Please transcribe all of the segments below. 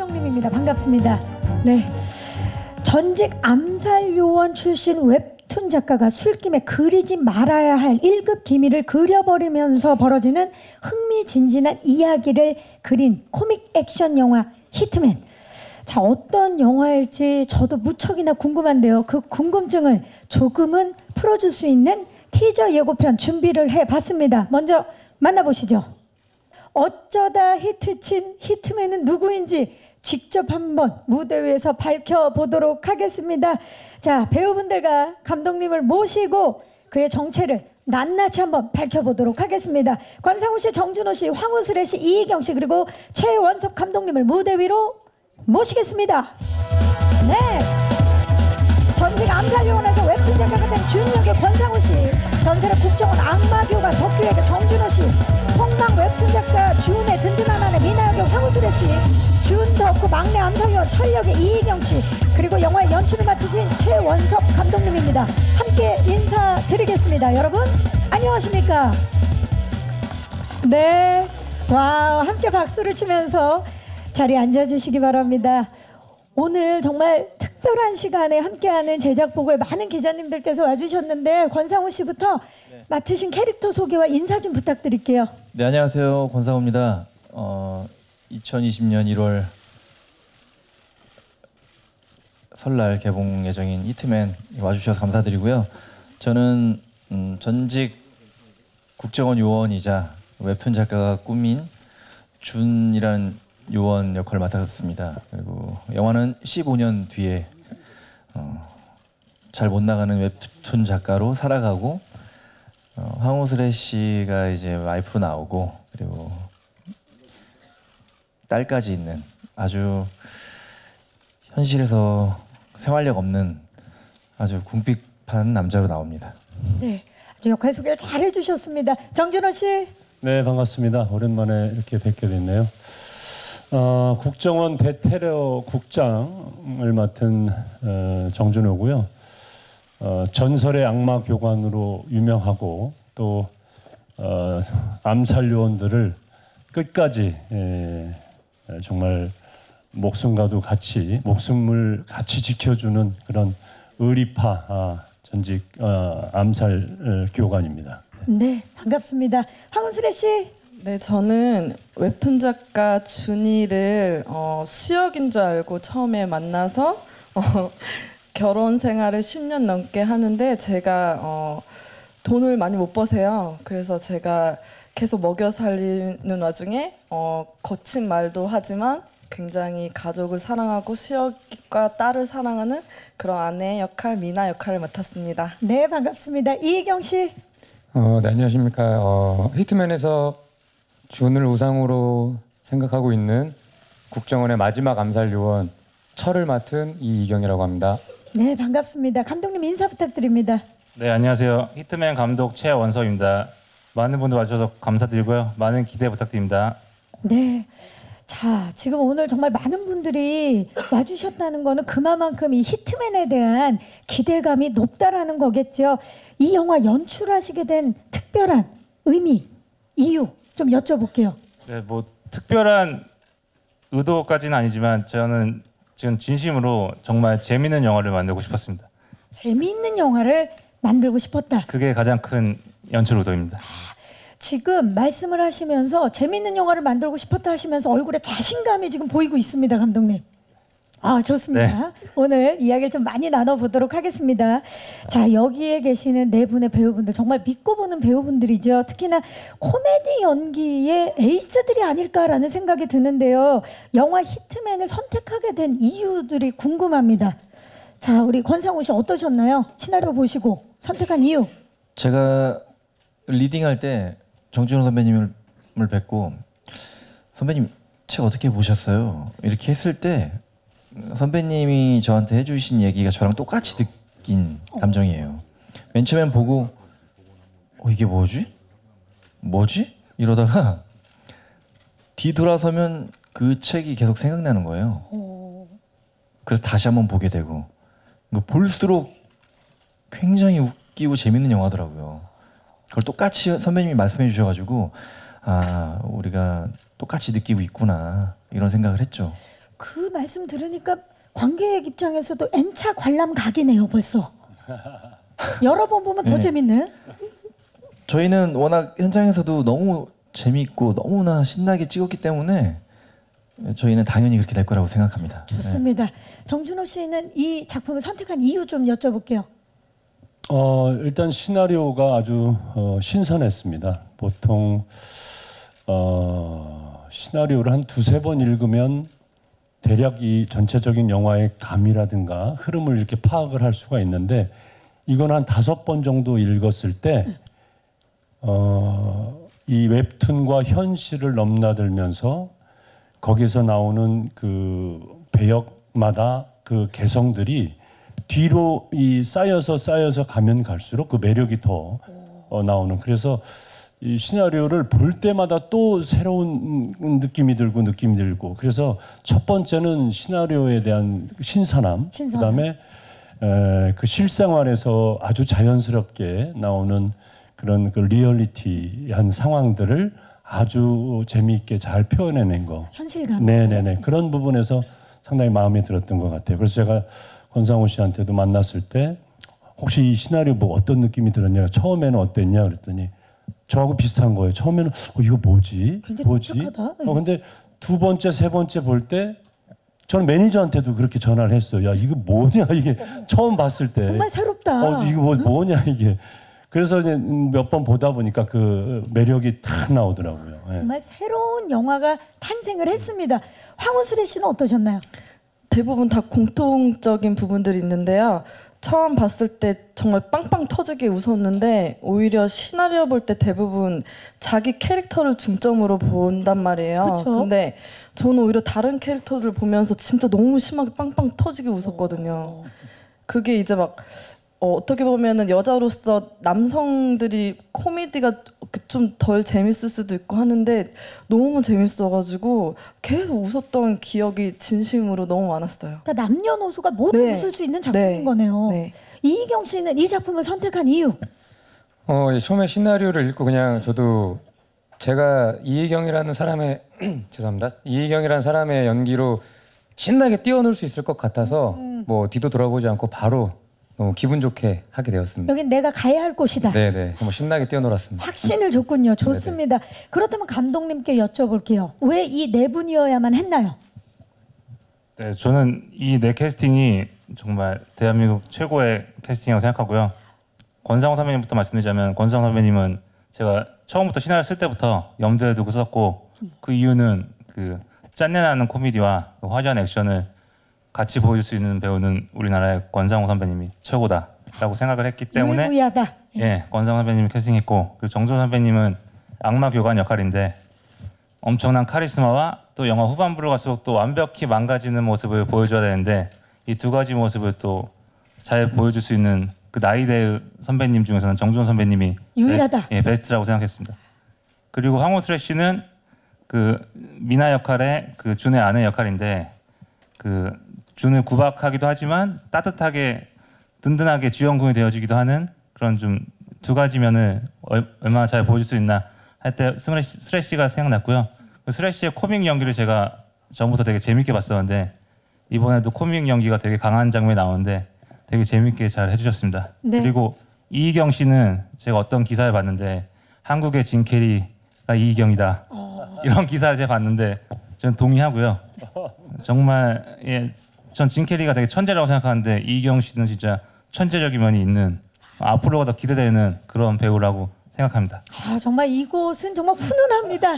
이경림입니다. 반갑습니다. 네, 전직 암살 요원 출신 웹툰 작가가 술김에 그리지 말아야 할 1급 기밀을 그려버리면서 벌어지는 흥미진진한 이야기를 그린 코믹 액션 영화 히트맨. 자, 어떤 영화일지 저도 무척이나 궁금한데요. 그 궁금증을 조금은 풀어줄 수 있는 티저 예고편 준비를 해봤습니다. 먼저 만나보시죠. 어쩌다 히트친 히트맨은 누구인지 직접 한번 무대 위에서 밝혀보도록 하겠습니다. 자, 배우분들과 감독님을 모시고 그의 정체를 낱낱이 한번 밝혀보도록 하겠습니다. 권상우 씨, 정준호 씨, 황우슬의 씨, 이희경 씨, 그리고 최원섭 감독님을 무대 위로 모시겠습니다. 네, 전직 암살요원에서 웹툰 작가가 된 준역의 권상우 씨, 전설의 국정원 악마교관 덕규역의 정준호 씨, 폭망 웹툰 작가 준의 든든한 아내 미나역의 황우슬의 씨, 준 덕후 막내 암살요원 철역의 이희경 씨, 그리고 영화의 연출을 맡으신 최원섭 감독님입니다. 함께 인사드리겠습니다. 여러분 안녕하십니까? 네, 와, 함께 박수를 치면서 자리에 앉아주시기 바랍니다. 오늘 정말 특별한 시간에 함께하는 제작보고에 많은 기자님들께서 와주셨는데 권상우 씨부터 맡으신 캐릭터 소개와 인사 좀 부탁드릴게요. 네, 안녕하세요. 권상우입니다. 2020년 1월 설날 개봉 예정인 히트맨 와주셔서 감사드리고요. 저는 전직 국정원 요원이자 웹툰 작가가 꾸민 준이라는 요원 역할을 맡았습니다. 그리고 영화는 15년 뒤에 잘 못 나가는 웹툰 작가로 살아가고 황우슬의 씨가 이제 와이프로 나오고 그리고 딸까지 있는 아주 현실에서 생활력 없는 아주 궁핍한 남자로 나옵니다. 네, 아주 역할 소개를 잘 해주셨습니다. 정준호 씨. 네, 반갑습니다. 오랜만에 이렇게 뵙게 됐네요. 국정원 대테러 국장을 맡은 정준호고요. 전설의 악마 교관으로 유명하고 또 암살 요원들을 끝까지 정말 목숨과도 같이 목숨을 같이 지켜주는 그런 의리파 전직 암살 교관입니다. 네, 반갑습니다. 황은슬의 씨. 네, 저는 웹툰 작가 준이를 수역인 줄 알고 처음에 만나서 결혼 생활을 10년 넘게 하는데 제가 돈을 많이 못 버세요. 그래서 제가 계속 먹여 살리는 와중에 거친 말도 하지만 굉장히 가족을 사랑하고 수역과 딸을 사랑하는 그런 아내 역할, 미나 역할을 맡았습니다. 네, 반갑습니다. 이희경 씨. 네, 안녕하십니까. 히트맨에서 준을 우상으로 생각하고 있는 국정원의 마지막 암살 요원 철을 맡은 이희경이라고 합니다. 네, 반갑습니다. 감독님 인사 부탁드립니다. 네, 안녕하세요. 히트맨 감독 최원섭입니다. 많은 분들 와주셔서 감사드리고요. 많은 기대 부탁드립니다. 네, 자, 지금 오늘 정말 많은 분들이 와주셨다는 거는 그만큼 이 히트맨에 대한 기대감이 높다라는 거겠죠. 이 영화 연출하시게 된 특별한 의미, 이유 좀 여쭤볼게요. 네, 뭐 특별한 의도까지는 아니지만 저는 지금 진심으로 정말 재밌는 영화를 만들고 싶었습니다. 재미있는 영화를 만들고 싶었다. 그게 가장 큰 연출 의도입니다. 지금 말씀을 하시면서 재미있는 영화를 만들고 싶었다 하시면서 얼굴에 자신감이 지금 보이고 있습니다, 감독님. 좋습니다. 네. 오늘 이야기를 좀 많이 나눠보도록 하겠습니다. 자, 여기에 계시는 네 분의 배우분들 정말 믿고 보는 배우분들이죠. 특히나 코미디 연기의 에이스들이 아닐까라는 생각이 드는데요. 영화 히트맨을 선택하게 된 이유들이 궁금합니다. 자, 우리 권상우 씨 어떠셨나요? 시나리오 보시고 선택한 이유. 제가 리딩할 때 정준호 선배님을 뵙고 선배님 책 어떻게 보셨어요? 이렇게 했을 때 선배님이 저한테 해주신 얘기가 저랑 똑같이 느낀 감정이에요. 맨 처음엔 보고 이게 뭐지? 이러다가 뒤돌아서면 그 책이 계속 생각나는 거예요. 그래서 다시 한번 보게 되고 볼수록 굉장히 웃기고 재밌는 영화더라고요. 그걸 똑같이 선배님이 말씀해 주셔가지고 우리가 똑같이 느끼고 있구나 이런 생각을 했죠. 그 말씀 들으니까 관객 입장에서도 N차 관람 각이네요 벌써. 여러 번 보면 더 네. 재밌는. 저희는 워낙 현장에서도 너무 재미있고 너무나 신나게 찍었기 때문에 저희는 당연히 그렇게 될 거라고 생각합니다. 좋습니다. 정준호 씨는 이 작품을 선택한 이유 좀 여쭤볼게요. 일단 시나리오가 아주 신선했습니다. 보통 시나리오를 한 두세 번 읽으면 대략 이 전체적인 영화의 감이라든가 흐름을 이렇게 파악을 할 수가 있는데 이건 한 5번 정도 읽었을 때 이 웹툰과 현실을 넘나들면서 거기서 나오는 그 배역마다 그 개성들이 뒤로 이 쌓여서 가면 갈수록 그 매력이 더 나오는. 그래서 이 시나리오를 볼 때마다 또 새로운 느낌이 들고 그래서 첫 번째는 시나리오에 대한 신선함. 그다음에 그 실생활에서 아주 자연스럽게 나오는 그런 그 리얼리티한 상황들을 아주 재미있게 잘 표현해낸 거. 현실감. 네네네. 그런 부분에서 상당히 마음에 들었던 것 같아요. 그래서 제가 권상우 씨한테도 만났을 때 혹시 이 시나리오 뭐 어떤 느낌이 들었냐, 처음에는 어땠냐 그랬더니 저하고 비슷한 거예요. 처음에는 이거 뭐지? 굉장히 독특하다. 근데 두 번째, 세 번째 볼 때 저는 매니저한테도 그렇게 전화를 했어요. 야 이거 뭐냐 이게 처음 봤을 때. 정말 새롭다. 이거 뭐냐 이게. 그래서 이제 몇 번 보다 보니까 그 매력이 탁 나오더라고요. 예. 정말 새로운 영화가 탄생을 했습니다. 황우슬의 씨는 어떠셨나요? 대부분 다 공통적인 부분들이 있는데요. 처음 봤을 때 정말 빵빵 터지게 웃었는데 오히려 시나리오 볼 때 대부분 자기 캐릭터를 중점으로 본단 말이에요. 그쵸? 근데 저는 오히려 다른 캐릭터들을 보면서 진짜 너무 심하게 빵빵 터지게 웃었거든요. 그게 이제 막 어떻게 보면은 여자로서 남성들이 코미디가 좀 덜 재밌을 수도 있고 하는데 너무 재밌어가지고 계속 웃었던 기억이 진심으로 너무 많았어요. 그러니까 남녀노소가 모두 네. 웃을 수 있는 작품인 네. 거네요. 네. 이희경 씨는 이 작품을 선택한 이유? 처음에 시나리오를 읽고 그냥 저도 제가 이희경이라는 사람의 죄송합니다. 이희경이라는 사람의 연기로 신나게 뛰어놀 수 있을 것 같아서 뭐 뒤도 돌아보지 않고 바로 너무 기분 좋게 하게 되었습니다. 여긴 내가 가야 할 곳이다. 네네, 정말 신나게 뛰어놀았습니다. 확신을 줬군요. 좋습니다. 그렇다면 감독님께 여쭤볼게요. 왜 이 네 분이어야만 했나요? 네, 저는 이 네 캐스팅이 정말 대한민국 최고의 캐스팅이라고 생각하고요. 권상우 선배님부터 말씀드리자면 권상우 선배님은 제가 처음부터 시나리오 쓸 때부터 염두에 두고 썼고 그 이유는 그 짠내나는 코미디와 그 화려한 액션을 같이 보여줄 수 있는 배우는 우리나라의 권상우 선배님이 최고다라고 생각을 했기 때문에 유일무이하다. 예, 권상우 선배님이 캐스팅했고 그리고 정준 선배님은 악마 교관 역할인데 엄청난 카리스마와 또 영화 후반부로 갈수록 또 완벽히 망가지는 모습을 보여줘야 되는데 이 두 가지 모습을 또 잘 보여줄 수 있는 그 나이대 선배님 중에서는 정준 선배님이 유일하다. 베스트라고 생각했습니다. 그리고 황호슬 씨는 그 미나 역할의 그 준의 아내 역할인데 그 준을 구박하기도 하지만 따뜻하게 든든하게 주연공이 되어주기도 하는 그런 좀 두 가지 면을 얼마나 잘 보여줄 수 있나 할 때 스레 씨가 생각났고요. 그 스레 씨의 코믹 연기를 제가 전부터 되게 재밌게 봤었는데 이번에도 코믹 연기가 되게 강한 장면이 나오는데 되게 재밌게 잘 해주셨습니다. 네. 그리고 이희경 씨는 제가 어떤 기사를 봤는데 한국의 진 캐리가 이희경이다 이런 기사를 제가 봤는데 저는 동의하고요. 정말 예, 전 진 캐리가 되게 천재라고 생각하는데 이희경 씨는 진짜 천재적인 면이 있는 앞으로가 더 기대되는 그런 배우라고 생각합니다. 아, 정말 이곳은 정말 훈훈합니다.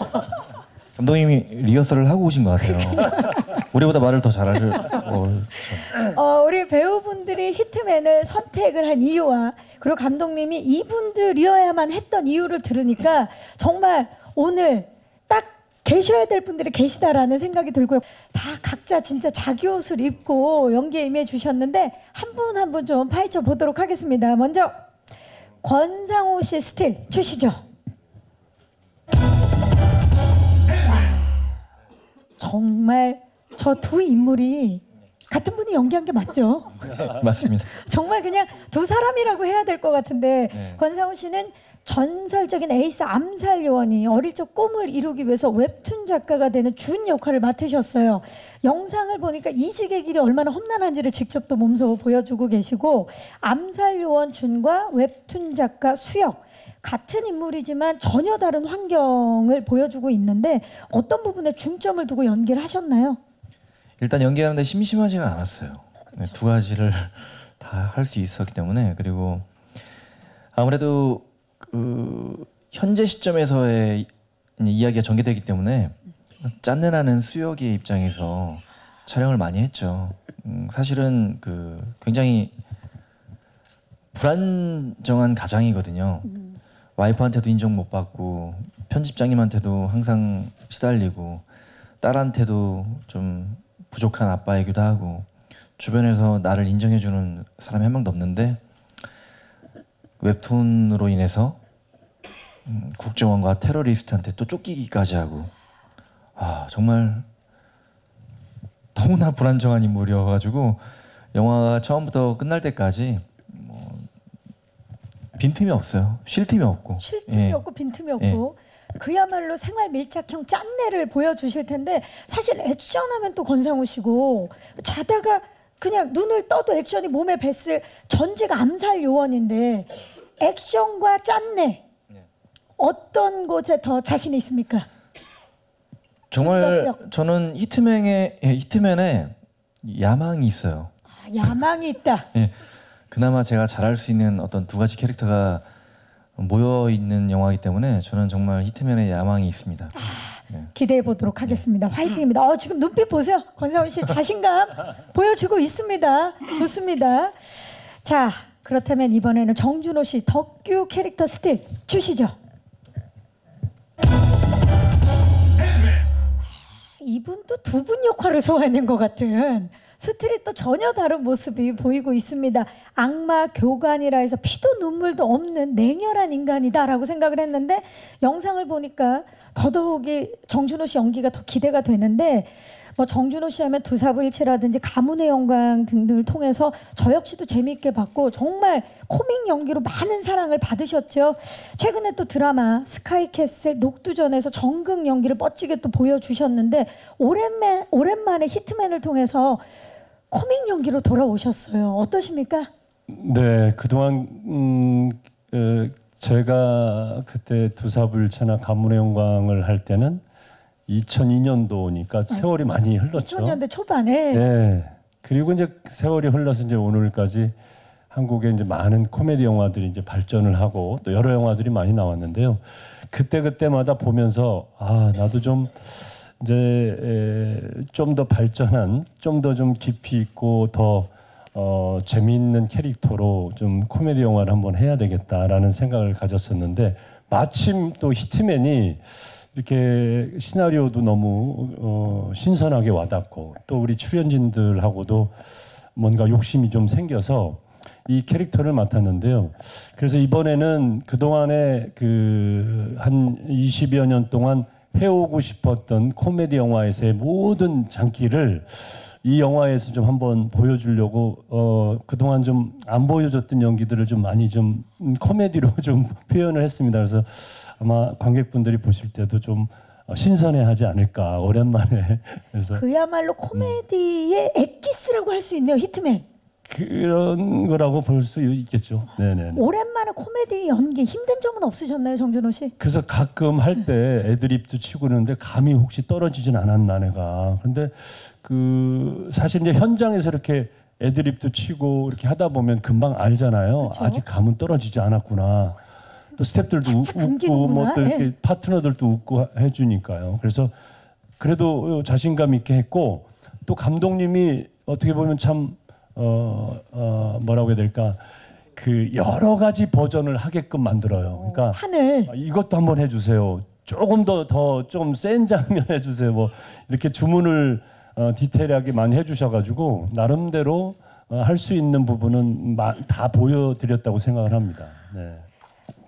감독님이 리허설을 하고 오신 것 같아요. 우리보다 말을 더 잘하실. 우리 배우분들이 히트맨을 선택을 한 이유와 그리고 감독님이 이분들이어야만 했던 이유를 들으니까 정말 오늘 딱 계셔야 될 분들이 계시다라는 생각이 들고요. 다 각자 진짜 자기 옷을 입고 연기에 임해 주셨는데 한 분 한 분 좀 파헤쳐 보도록 하겠습니다. 먼저 권상우 씨 스틸 주시죠. 정말 저 두 인물이 같은 분이 연기한 게 맞죠? 맞습니다. 정말 그냥 두 사람이라고 해야 될 것 같은데 네. 권상우 씨는 전설적인 에이스 암살 요원이 어릴 적 꿈을 이루기 위해서 웹툰 작가가 되는 준 역할을 맡으셨어요. 영상을 보니까 이직의 길이 얼마나 험난한지를 직접 또 몸소 보여주고 계시고, 암살 요원 준과 웹툰 작가 수혁, 같은 인물이지만 전혀 다른 환경을 보여주고 있는데 어떤 부분에 중점을 두고 연기를 하셨나요? 일단 연기하는데 심심하지가 않았어요. 네, 두 가지를 다 할 수 있었기 때문에. 그리고 아무래도 그 현재 시점에서의 이야기가 전개되기 때문에 짠내나는 수혁의 입장에서 촬영을 많이 했죠. 사실은 그 굉장히 불안정한 가장이거든요. 와이프한테도 인정 못 받고 편집장님한테도 항상 시달리고 딸한테도 좀 부족한 아빠이기도 하고 주변에서 나를 인정해주는 사람이 한 명도 없는데 웹툰으로 인해서 국정원과 테러리스트한테 또 쫓기기까지 하고, 정말 너무나 불안정한 인물이어가지고 영화가 처음부터 끝날 때까지 빈틈이 없어요. 쉴 틈이 없고. 쉴 틈이 없고 빈틈이 없고. 그야말로 생활 밀착형 짠내를 보여주실 텐데, 사실 액션하면 또 권상우 씨고, 자다가 그냥 눈을 떠도 액션이 몸에 뱄을 전직 암살 요원인데 액션과 짠내 어떤 곳에 더 자신이 있습니까? 정말 저는 히트맨에 야망이 있어요. 야망이 있다. 그나마 제가 잘할 수 있는 어떤 두 가지 캐릭터가 모여 있는 영화이기 때문에 저는 정말 히트맨에 야망이 있습니다. 기대해 보도록 하겠습니다. 화이팅입니다. 지금 눈빛 보세요. 권상우 씨 자신감 보여주고 있습니다. 좋습니다. 자, 그렇다면 이번에는 정준호 씨 덕규 캐릭터 스틸 주시죠. 이분도 두 분 역할을 소화해낸 것 같은 스틸이 또 전혀 다른 모습이 보이고 있습니다. 악마 교관이라 해서 피도 눈물도 없는 냉혈한 인간이다라고 생각을 했는데 영상을 보니까 더더욱이 정준호 씨 연기가 더 기대가 되는데, 뭐 정준호 씨 하면 두사부일체라든지 가문의 영광 등등을 통해서 저 역시도 재미있게 봤고 정말 코믹 연기로 많은 사랑을 받으셨죠. 최근에 또 드라마 스카이캐슬 녹두전에서 정극 연기를 멋지게 또 보여주셨는데 오랜만에 히트맨을 통해서 코믹 연기로 돌아오셨어요. 어떠십니까? 네, 그동안 제가 그때 두사부일체나 가문의 영광을 할 때는 2002년도니까 세월이 많이 흘렀죠. 2000년대 초반에. 네. 그리고 이제 세월이 흘러서 이제 오늘까지 한국에 이제 많은 코미디 영화들이 이제 발전을 하고 또 여러 영화들이 많이 나왔는데요. 그때마다 보면서 나도 좀 이제 좀 더 발전한, 좀 더 좀 깊이 있고 더 재미있는 캐릭터로 좀 코미디 영화를 한번 해야 되겠다라는 생각을 가졌었는데, 마침 또 히트맨이 이렇게 시나리오도 너무 신선하게 와닿고 또 우리 출연진들하고도 뭔가 욕심이 좀 생겨서 이 캐릭터를 맡았는데요. 그래서 이번에는 그동안에 한 20여 년 동안 해오고 싶었던 코미디 영화에서의 모든 장기를 이 영화에서 좀 한번 보여주려고 그동안 좀 안 보여줬던 연기들을 좀 많이 좀 코미디로 좀 표현을 했습니다. 그래서 아마 관객분들이 보실 때도 좀 신선해하지 않을까, 오랜만에. 그래서 그야말로 코미디의 엑기스라고 할 수 있네요. 히트맨. 그런 거라고 볼 수 있겠죠. 네네. 오랜만에 코미디 연기 힘든 점은 없으셨나요, 정준호 씨? 그래서 가끔 할 때 애드립도 치고 그러는데 감이 혹시 떨어지진 않았나 내가. 근데 사실 이제 현장에서 이렇게 애드립도 치고 이렇게 하다 보면 금방 알잖아요. 그쵸? 아직 감은 떨어지지 않았구나. 또 스태프들도 웃고 뭐 또 이렇게 파트너들도 웃고 해주니까요. 그래서 그래도 자신감 있게 했고, 또 감독님이 어떻게 보면 참 뭐라고 해야 될까, 여러 가지 버전을 하게끔 만들어요. 그러니까 판을 이것도 한번 해주세요. 조금 더 좀 센 장면 해주세요. 뭐 이렇게 주문을 디테일하게 많이 해주셔가지고 나름대로 할 수 있는 부분은 다 보여드렸다고 생각을 합니다. 네.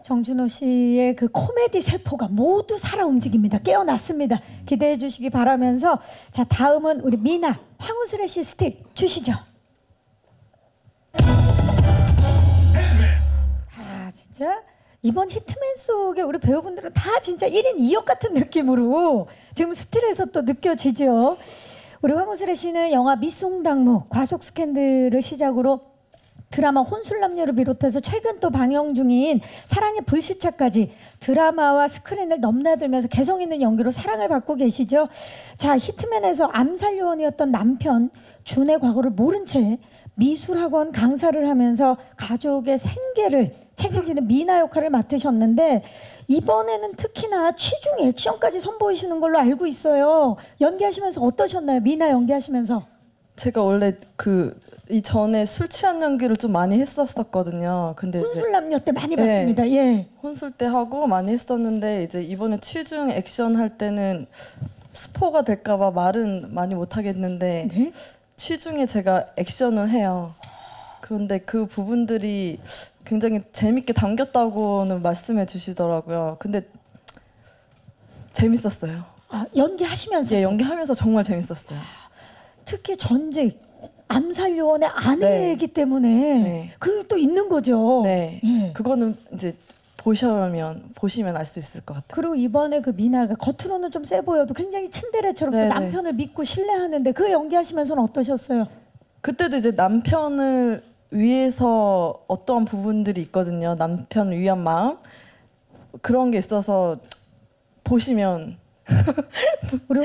정준호 씨의 그 코미디 세포가 모두 살아 움직입니다. 깨어났습니다. 기대해 주시기 바라면서, 자, 다음은 우리 미나 황우슬의 씨 스틸 주시죠. 진짜 이번 히트맨 속에 우리 배우분들은 다 진짜 1인 2역 같은 느낌으로 지금 스틸에서 또 느껴지죠. 우리 황우슬의 씨는 영화 미송당무, 과속 스캔들을 시작으로 드라마 혼술남녀를 비롯해서 최근 또 방영 중인 사랑의 불시착까지 드라마와 스크린을 넘나들면서 개성 있는 연기로 사랑을 받고 계시죠. 자, 히트맨에서 암살 요원이었던 남편 준의 과거를 모른 채 미술학원 강사를 하면서 가족의 생계를 책임지는 미나 역할을 맡으셨는데 이번에는 특히나 취중 액션까지 선보이시는 걸로 알고 있어요. 연기하시면서 어떠셨나요? 미나 연기하시면서. 제가 원래 이 전에 술 취한 연기를 좀 많이 했었거든요. 근데 이제 혼술남녀 때 많이 네. 봤습니다. 예. 혼술 때 하고 많이 했었는데 이제 이번에 취중 액션 할 때는 스포가 될까봐 말은 많이 못 하겠는데 네. 취중에 제가 액션을 해요. 그런데 그 부분들이 굉장히 재밌게 담겼다고는 말씀해 주시더라고요. 근데 재밌었어요. 아, 연기하시면서 예, 연기하면서 정말 재밌었어요. 특히 전직 암살 요원의 아내이기 때문에 네. 그게 또 있는 거죠. 네, 예. 그거는 이제 보시면 알 수 있을 것 같아요. 그리고 이번에 그 미나가 겉으로는 좀 세 보여도 굉장히 츤데레처럼 또 네, 남편을 믿고 신뢰하는데 그 연기하시면서는 어떠셨어요? 그때도 이제 남편을 위해서 어떠한 부분들이 있거든요. 남편 위한 마음 그런 게 있어서 보시면 우리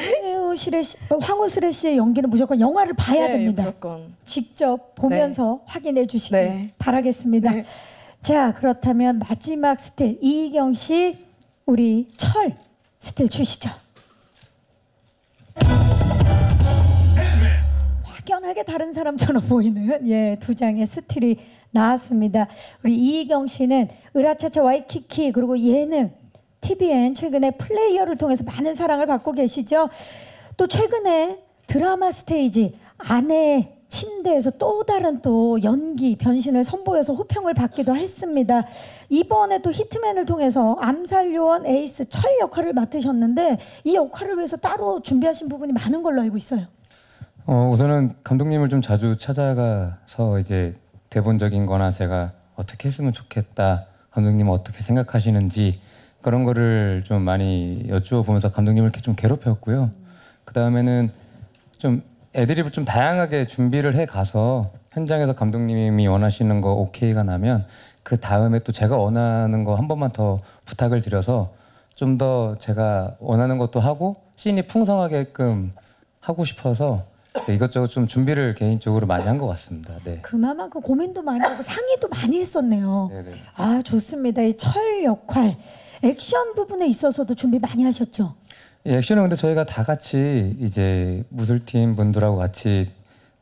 황우슬의 씨의 연기는 무조건 영화를 봐야 네, 됩니다. 무조건. 직접 보면서 확인해 주시기 네. 바라겠습니다. 네. 자, 그렇다면 마지막 스틸 이희경 씨 우리 철 스틸 주시죠. 확연하게 다른 사람처럼 보이는 두 장의 스틸이 나왔습니다. 우리 이희경 씨는 으라차차 와이키키 그리고 예능 TVN 최근에 플레이어를 통해서 많은 사랑을 받고 계시죠. 또 최근에 드라마 스테이지 아내의 침대에서 또 다른 또 연기 변신을 선보여서 호평을 받기도 했습니다. 이번에 또 히트맨을 통해서 암살 요원 에이스 철 역할을 맡으셨는데 이 역할을 위해서 따로 준비하신 부분이 많은 걸로 알고 있어요. 우선은 감독님을 좀 자주 찾아가서 이제 대본적인 거나 제가 어떻게 했으면 좋겠다, 감독님은 어떻게 생각하시는지 그런 거를 좀 많이 여쭈어 보면서 감독님을 이렇게 좀 괴롭혔고요. 그 다음에는 좀 애드립을 좀 다양하게 준비를 해 가서 현장에서 감독님이 원하시는 거 오케이가 나면 그 다음에 또 제가 원하는 거 한 번만 더 부탁을 드려서 좀 더 제가 원하는 것도 하고 씬이 풍성하게끔 하고 싶어서 이것저것 좀 준비를 개인적으로 많이 한 것 같습니다. 네. 그나마큼 고민도 많이 하고 상의도 많이 했었네요. 네네. 아, 좋습니다. 이 철 역할 액션 부분에 있어서도 준비 많이 하셨죠? 예, 액션은 근데 저희가 다 같이 이제 무술팀 분들하고 같이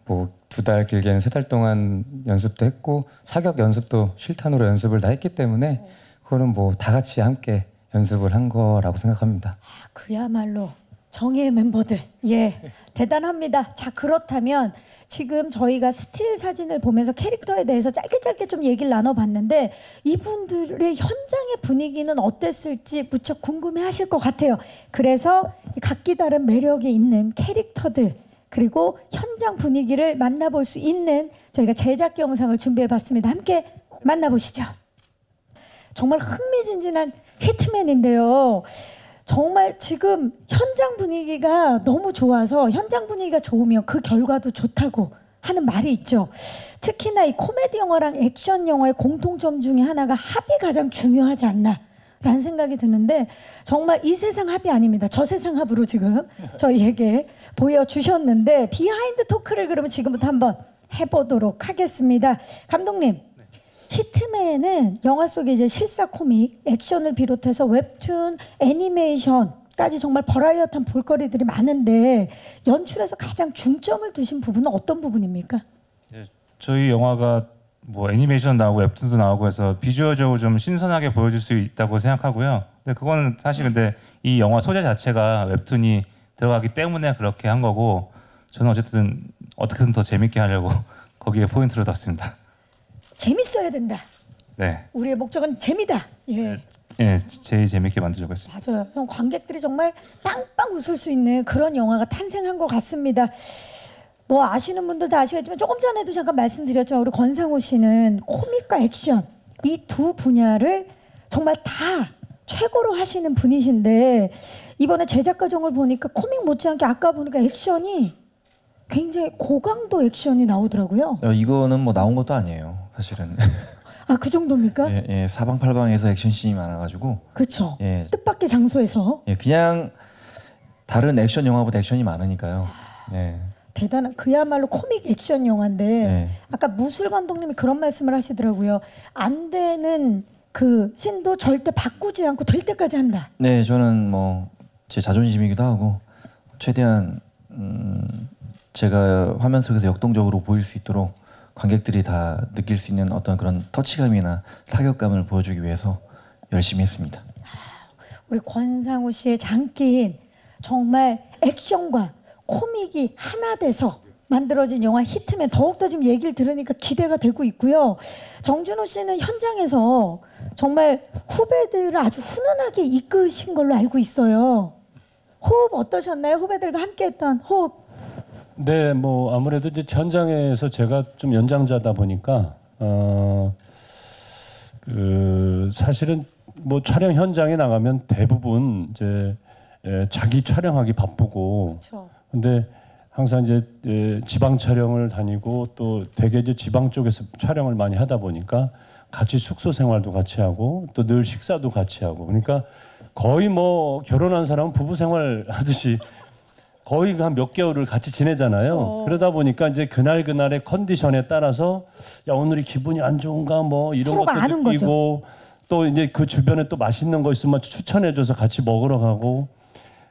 뭐 2달 길게는 3달 동안 연습도 했고 사격 연습도 실탄으로 연습을 다 했기 때문에 그거는 뭐 다 같이 함께 연습을 한 거라고 생각합니다. 아, 그야말로 정의의 멤버들. 예, 대단합니다. 자, 그렇다면 지금 저희가 스틸 사진을 보면서 캐릭터에 대해서 짧게 좀 얘기를 나눠봤는데 이분들의 현장의 분위기는 어땠을지 무척 궁금해하실 것 같아요. 그래서 각기 다른 매력이 있는 캐릭터들 그리고 현장 분위기를 만나볼 수 있는 저희가 제작 영상을 준비해봤습니다. 함께 만나보시죠. 정말 흥미진진한 히트맨인데요. 정말 지금 현장 분위기가 너무 좋아서 현장 분위기가 좋으면 그 결과도 좋다고 하는 말이 있죠. 특히나 이 코미디 영화랑 액션 영화의 공통점 중에 하나가 합이 가장 중요하지 않나 라는 생각이 드는데 정말 이 세상 합이 아닙니다. 저 세상 합으로 지금 저희에게 보여주셨는데 비하인드 토크를 그러면 지금부터 한번 해보도록 하겠습니다. 감독님, 히트맨은 영화 속에 이제 실사 코믹, 액션을 비롯해서 웹툰, 애니메이션까지 정말 버라이어티한 볼거리들이 많은데 연출에서 가장 중점을 두신 부분은 어떤 부분입니까? 저희 영화가 뭐 애니메이션 나오고 웹툰도 나오고 해서 비주얼적으로 좀 신선하게 보여줄 수 있다고 생각하고요. 근데 그거는 사실 근데 이 영화 소재 자체가 웹툰이 들어가기 때문에 그렇게 한 거고 저는 어쨌든 어떻게든 더 재밌게 하려고 거기에 포인트를 뒀습니다. 재밌어야 된다. 네. 우리의 목적은 재미다. 예. 예, 제일 재밌게 만들려고 했습니다. 맞아요. 형, 관객들이 정말 빵빵 웃을 수 있는 그런 영화가 탄생한 것 같습니다. 뭐 아시는 분들 다 아시겠지만 조금 전에도 잠깐 말씀드렸지만 우리 권상우 씨는 코믹과 액션 이 두 분야를 정말 다 최고로 하시는 분이신데 이번에 제작 과정을 보니까 코믹 못지않게 아까 보니까 액션이 굉장히 고강도 액션이 나오더라고요. 이거는 뭐 나온 것도 아니에요, 사실은. 아, 그 정도입니까? 예, 예, 사방팔방에서 액션씬이 많아가지고. 그렇죠. 예, 뜻밖의 장소에서. 예, 그냥 다른 액션 영화보다 액션이 많으니까요. 예. 대단한 그야말로 코믹 액션 영화인데 네. 아까 무술 감독님이 그런 말씀을 하시더라고요. 안 되는 그 씬도 절대 바꾸지 않고 될 때까지 한다. 네, 저는 뭐 제 자존심이기도 하고 최대한 제가 화면 속에서 역동적으로 보일 수 있도록 관객들이 다 느낄 수 있는 어떤 그런 터치감이나 타격감을 보여주기 위해서 열심히 했습니다. 우리 권상우 씨의 장기인 정말 액션과 코믹이 하나 돼서 만들어진 영화 히트맨 더욱더 지금 얘기를 들으니까 기대가 되고 있고요. 정준호 씨는 현장에서 정말 후배들을 아주 훈훈하게 이끄신 걸로 알고 있어요. 호흡 어떠셨나요? 후배들과 함께했던 호흡. 네, 뭐 아무래도 이제 현장에서 제가 좀 연장자다 보니까 그 사실은 뭐 촬영 현장에 나가면 대부분 이제 자기 촬영하기 바쁘고, 그렇죠. 근데 항상 이제 지방 촬영을 다니고 또 되게 이제 지방 쪽에서 촬영을 많이 하다 보니까 같이 숙소 생활도 같이 하고 또 늘 식사도 같이 하고, 그러니까 거의 뭐 결혼한 사람은 부부 생활 하듯이 거의 한 몇 개월을 같이 지내잖아요. 그렇죠. 그러다 보니까 이제 그날 그날의 컨디션에 따라서 야, 오늘이 기분이 안 좋은가 뭐 이런 서로가 것도 아는 느끼고 또 이제 그 주변에 또 맛있는 거 있으면 추천해줘서 같이 먹으러 가고,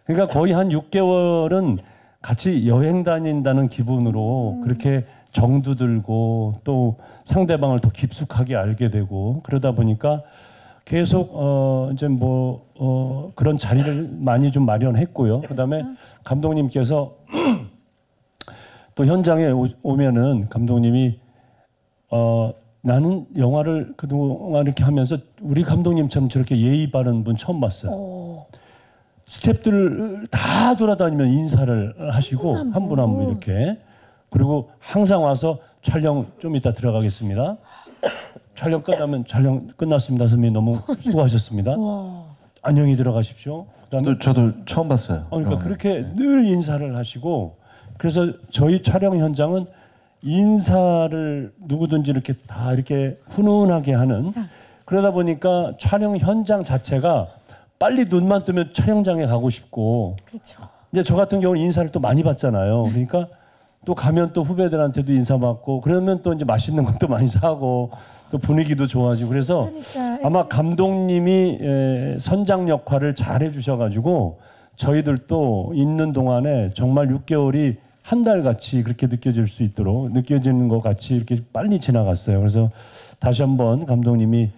그러니까 거의 한 6개월은 같이 여행 다닌다는 기분으로 그렇게 정도 들고 또 상대방을 더 깊숙하게 알게 되고, 그러다 보니까 계속 이제 뭐 그런 자리를 많이 좀 마련했고요. 그다음에 감독님께서 또 현장에 오면은 감독님이 나는 영화를 그동안 이렇게 하면서 우리 감독님처럼 저렇게 예의 바른 분 처음 봤어요. 스태프들 다 돌아다니면 인사를 하시고 한 분 한 분 이렇게, 그리고 항상 와서 촬영 좀 이따 들어가겠습니다. 촬영 끝나면 촬영 끝났습니다. 선배님 너무 수고하셨습니다. 안녕히 들어가십시오. 그다음에 저도 처음 봤어요. 그러니까 그렇게 늘 인사를 하시고, 그래서 저희 촬영 현장은 인사를 누구든지 이렇게 다 이렇게 훈훈하게 하는, 그러다 보니까 촬영 현장 자체가 빨리 눈만 뜨면 촬영장에 가고 싶고, 그렇죠. 이제 저 같은 경우는 인사를 또 많이 받잖아요. 그러니까 또 가면 또 후배들한테도 인사받고, 그러면 또 이제 맛있는 것도 많이 사고 또 분위기도 좋아지고, 그래서 그러니까 아마 감독님이 선장 역할을 잘 해주셔가지고 저희들도 있는 동안에 정말 6개월이 한 달 같이 그렇게 느껴질 수 있도록, 느껴지는 것 같이 이렇게 빨리 지나갔어요. 그래서 다시 한번 감독님이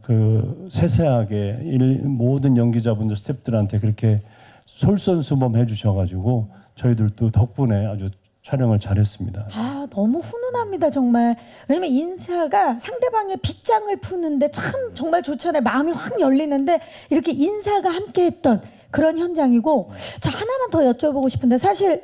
그 세세하게 모든 연기자분들 스태프들한테 그렇게 솔선수범해 주셔가지고 저희들도 덕분에 아주 촬영을 잘했습니다. 아, 너무 훈훈합니다, 정말. 왜냐면 인사가 상대방의 빗장을 푸는데 참 정말 좋잖아요. 마음이 확 열리는데 이렇게 인사가 함께했던 그런 현장이고. 자, 하나만 더 여쭤보고 싶은데, 사실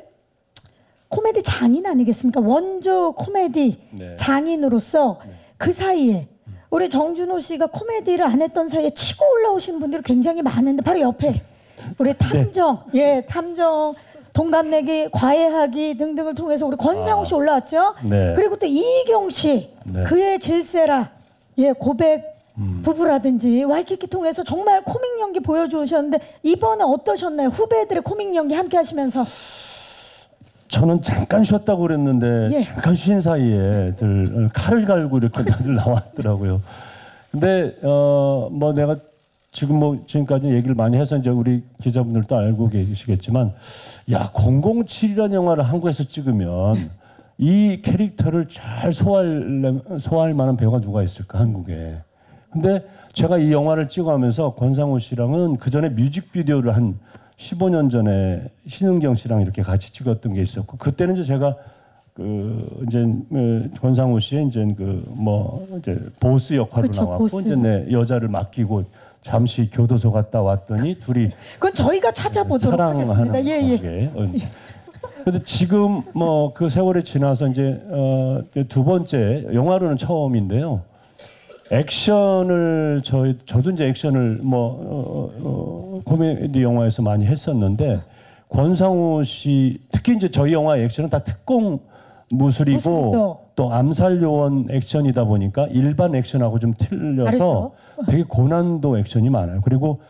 코미디 장인 아니겠습니까? 원조 코미디 네. 장인으로서 그 사이에 우리 정준호 씨가 코미디를 안 했던 사이에 치고 올라오시는 분들이 굉장히 많은데, 바로 옆에 우리 탐정, 예, 탐정, 동갑내기, 과외하기 등등을 통해서 우리 권상우 씨 올라왔죠. 네. 그리고 또 이희경 씨, 네. 그의 질세라, 예, 고백 부부라든지 와이키키 통해서 정말 코믹 연기 보여주셨는데 이번에 어떠셨나요? 후배들의 코믹 연기 함께 하시면서. 저는 잠깐 쉬었다고 그랬는데 예. 잠깐 쉰 사이에 들 칼을 갈고 이렇게 다들 나왔더라고요. 근데 뭐 내가 지금 뭐 지금까지 얘기를 많이 해서 이제 우리 기자분들도 알고 계시겠지만, 야, 007이라는 영화를 한국에서 찍으면 이 캐릭터를 잘 소화할 만한 배우가 누가 있을까, 한국에. 근데 제가 이 영화를 찍어가면서 권상우 씨랑은 그 전에 뮤직비디오를 한 15년 전에 신은경 씨랑 이렇게 같이 찍었던 게 있었고, 그때는 이제 제가 그 이제 권상우 씨의 이제 그 뭐 이제 보스 역할로 그쵸, 나왔고, 보스. 이제 내 여자를 맡기고 잠시 교도소 갔다 왔더니 둘이 그건 저희가 찾아보도록 하겠습니다. 사랑하는 예, 예. 관계. 근데 지금 뭐 그 세월이 지나서 이제 두 번째 영화로는 처음인데요. 액션을 저도 이제 액션을 코미디 영화에서 많이 했었는데 권상우 씨 특히 이제 저희 영화 액션은 다 특공 무술이고 무술이죠. 또 암살 요원 액션이다 보니까 일반 액션하고 좀 틀려서 다르죠. 되게 고난도 액션이 많아요. 그리고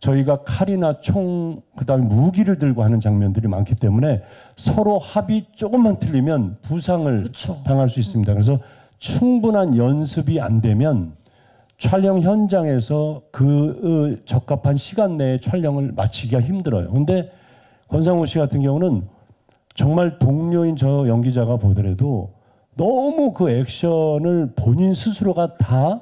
저희가 칼이나 총 그다음에 무기를 들고 하는 장면들이 많기 때문에 서로 합이 조금만 틀리면 부상을 당할 수 있습니다. 그래서 충분한 연습이 안 되면 촬영 현장에서 그 적합한 시간 내에 촬영을 마치기가 힘들어요. 근데 권상우 씨 같은 경우는 정말 동료인 저 연기자가 보더라도 너무 그 액션을 본인 스스로가 다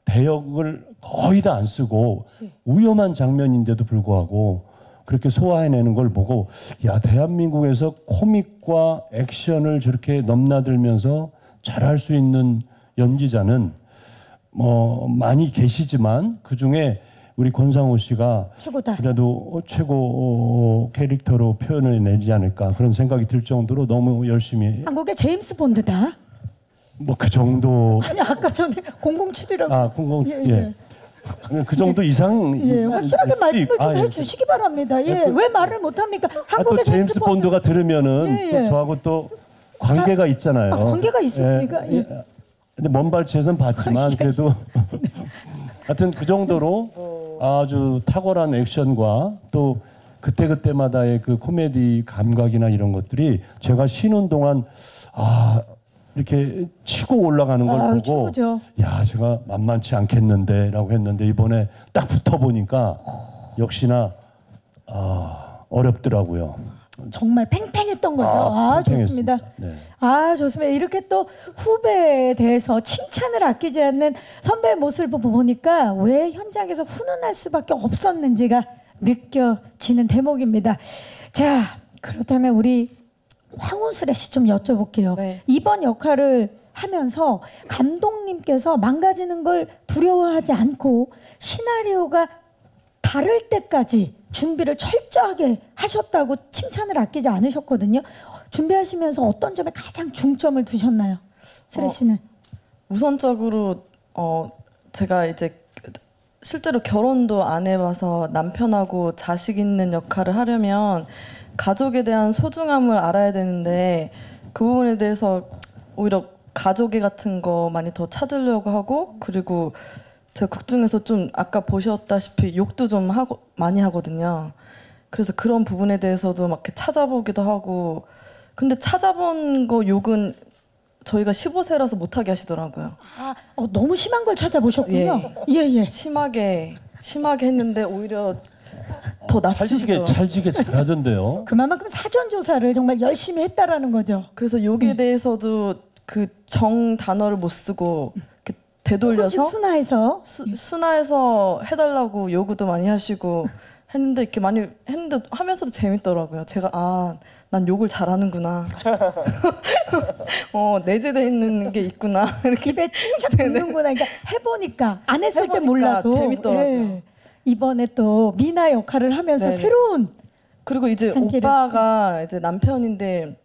대역을 거의 다 안 쓰고 위험한 장면인데도 불구하고 그렇게 소화해내는 걸 보고 야 대한민국에서 코믹과 액션을 저렇게 넘나들면서 잘할 수 있는 연기자는 많이 계시지만 그중에 우리 권상우 씨가 최고다. 그래도 최고 캐릭터로 표현을 내지 않을까 그런 생각이 들 정도로 너무 열심히 한국의 제임스 본드다. 뭐 그 정도 아니 아까 전에 007이라고. 아, 예. 그 정도 이상 예, 확실하게 말씀을 좀 예. 해주시기 바랍니다. 예, 왜 말을 못합니까? 또 한국의 제임스 본드가 들으면은 예, 예. 또 저하고 또 관계가 있잖아요. 관계가 있으십니까? 예. 근데 먼 발치에선 봤지만 그래도 하여튼 그 정도로 아주 탁월한 액션과 또 그때그때마다의 그 코미디 감각이나 이런 것들이 제가 쉬는 동안 이렇게 치고 올라가는 걸 보고 최고죠. 야 제가 만만치 않겠는데라고 했는데 이번에 딱 붙어 보니까 역시나 어렵더라고요. 정말 팽팽했던 거죠. 팽팽했습니다. 좋습니다. 네. 좋습니다. 이렇게 또 후배에 대해서 칭찬을 아끼지 않는 선배의 모습을 보니까 왜 현장에서 훈훈할 수밖에 없었는지가 느껴지는 대목입니다. 자, 그렇다면 우리 황운수래 씨 좀 여쭤볼게요. 네. 이번 역할을 하면서 감독님께서 망가지는 걸 두려워하지 않고 시나리오가 다를 때까지 준비를 철저하게 하셨다고 칭찬을 아끼지 않으셨거든요. 준비하시면서 어떤 점에 가장 중점을 두셨나요? 수래 씨는? 우선적으로 제가 이제 실제로 결혼도 안 해봐서 남편하고 자식 있는 역할을 하려면 가족에 대한 소중함을 알아야 되는데 그 부분에 대해서 오히려 가족애 같은 거 많이 더 찾으려고 하고 그리고 제가 극 중에서 좀 아까 보셨다시피 욕도 좀 많이 하거든요. 그래서 그런 부분에 대해서도 막 이렇게 찾아보기도 하고 근데 찾아본 거 욕은 저희가 15세라서 못하게 하시더라고요. 너무 심한 걸 찾아보셨군요. 예. 심하게 했는데 오히려 더 낮추시더라고요. 찰지게 잘하던데요. 그만큼 사전 조사를 정말 열심히 했다라는 거죠. 그래서 욕에 대해서도 그 정 단어를 못 쓰고 이렇게 되돌려서 순화해서 순화해서 해달라고 요구도 많이 하시고 했는데 이렇게 많이 했는데 하면서도 재밌더라고요. 제가 난 욕을 잘하는구나. 내재되어 있는 게 있구나. 이렇게 입에 쫙 붙는구나. 그러니까 해보니까 안 했을 때 몰라도 재밌더라고요. 예. 이번에 또 미나 역할을 하면서 네네. 새로운 그리고 이제 한계를. 오빠가 이제 남편인데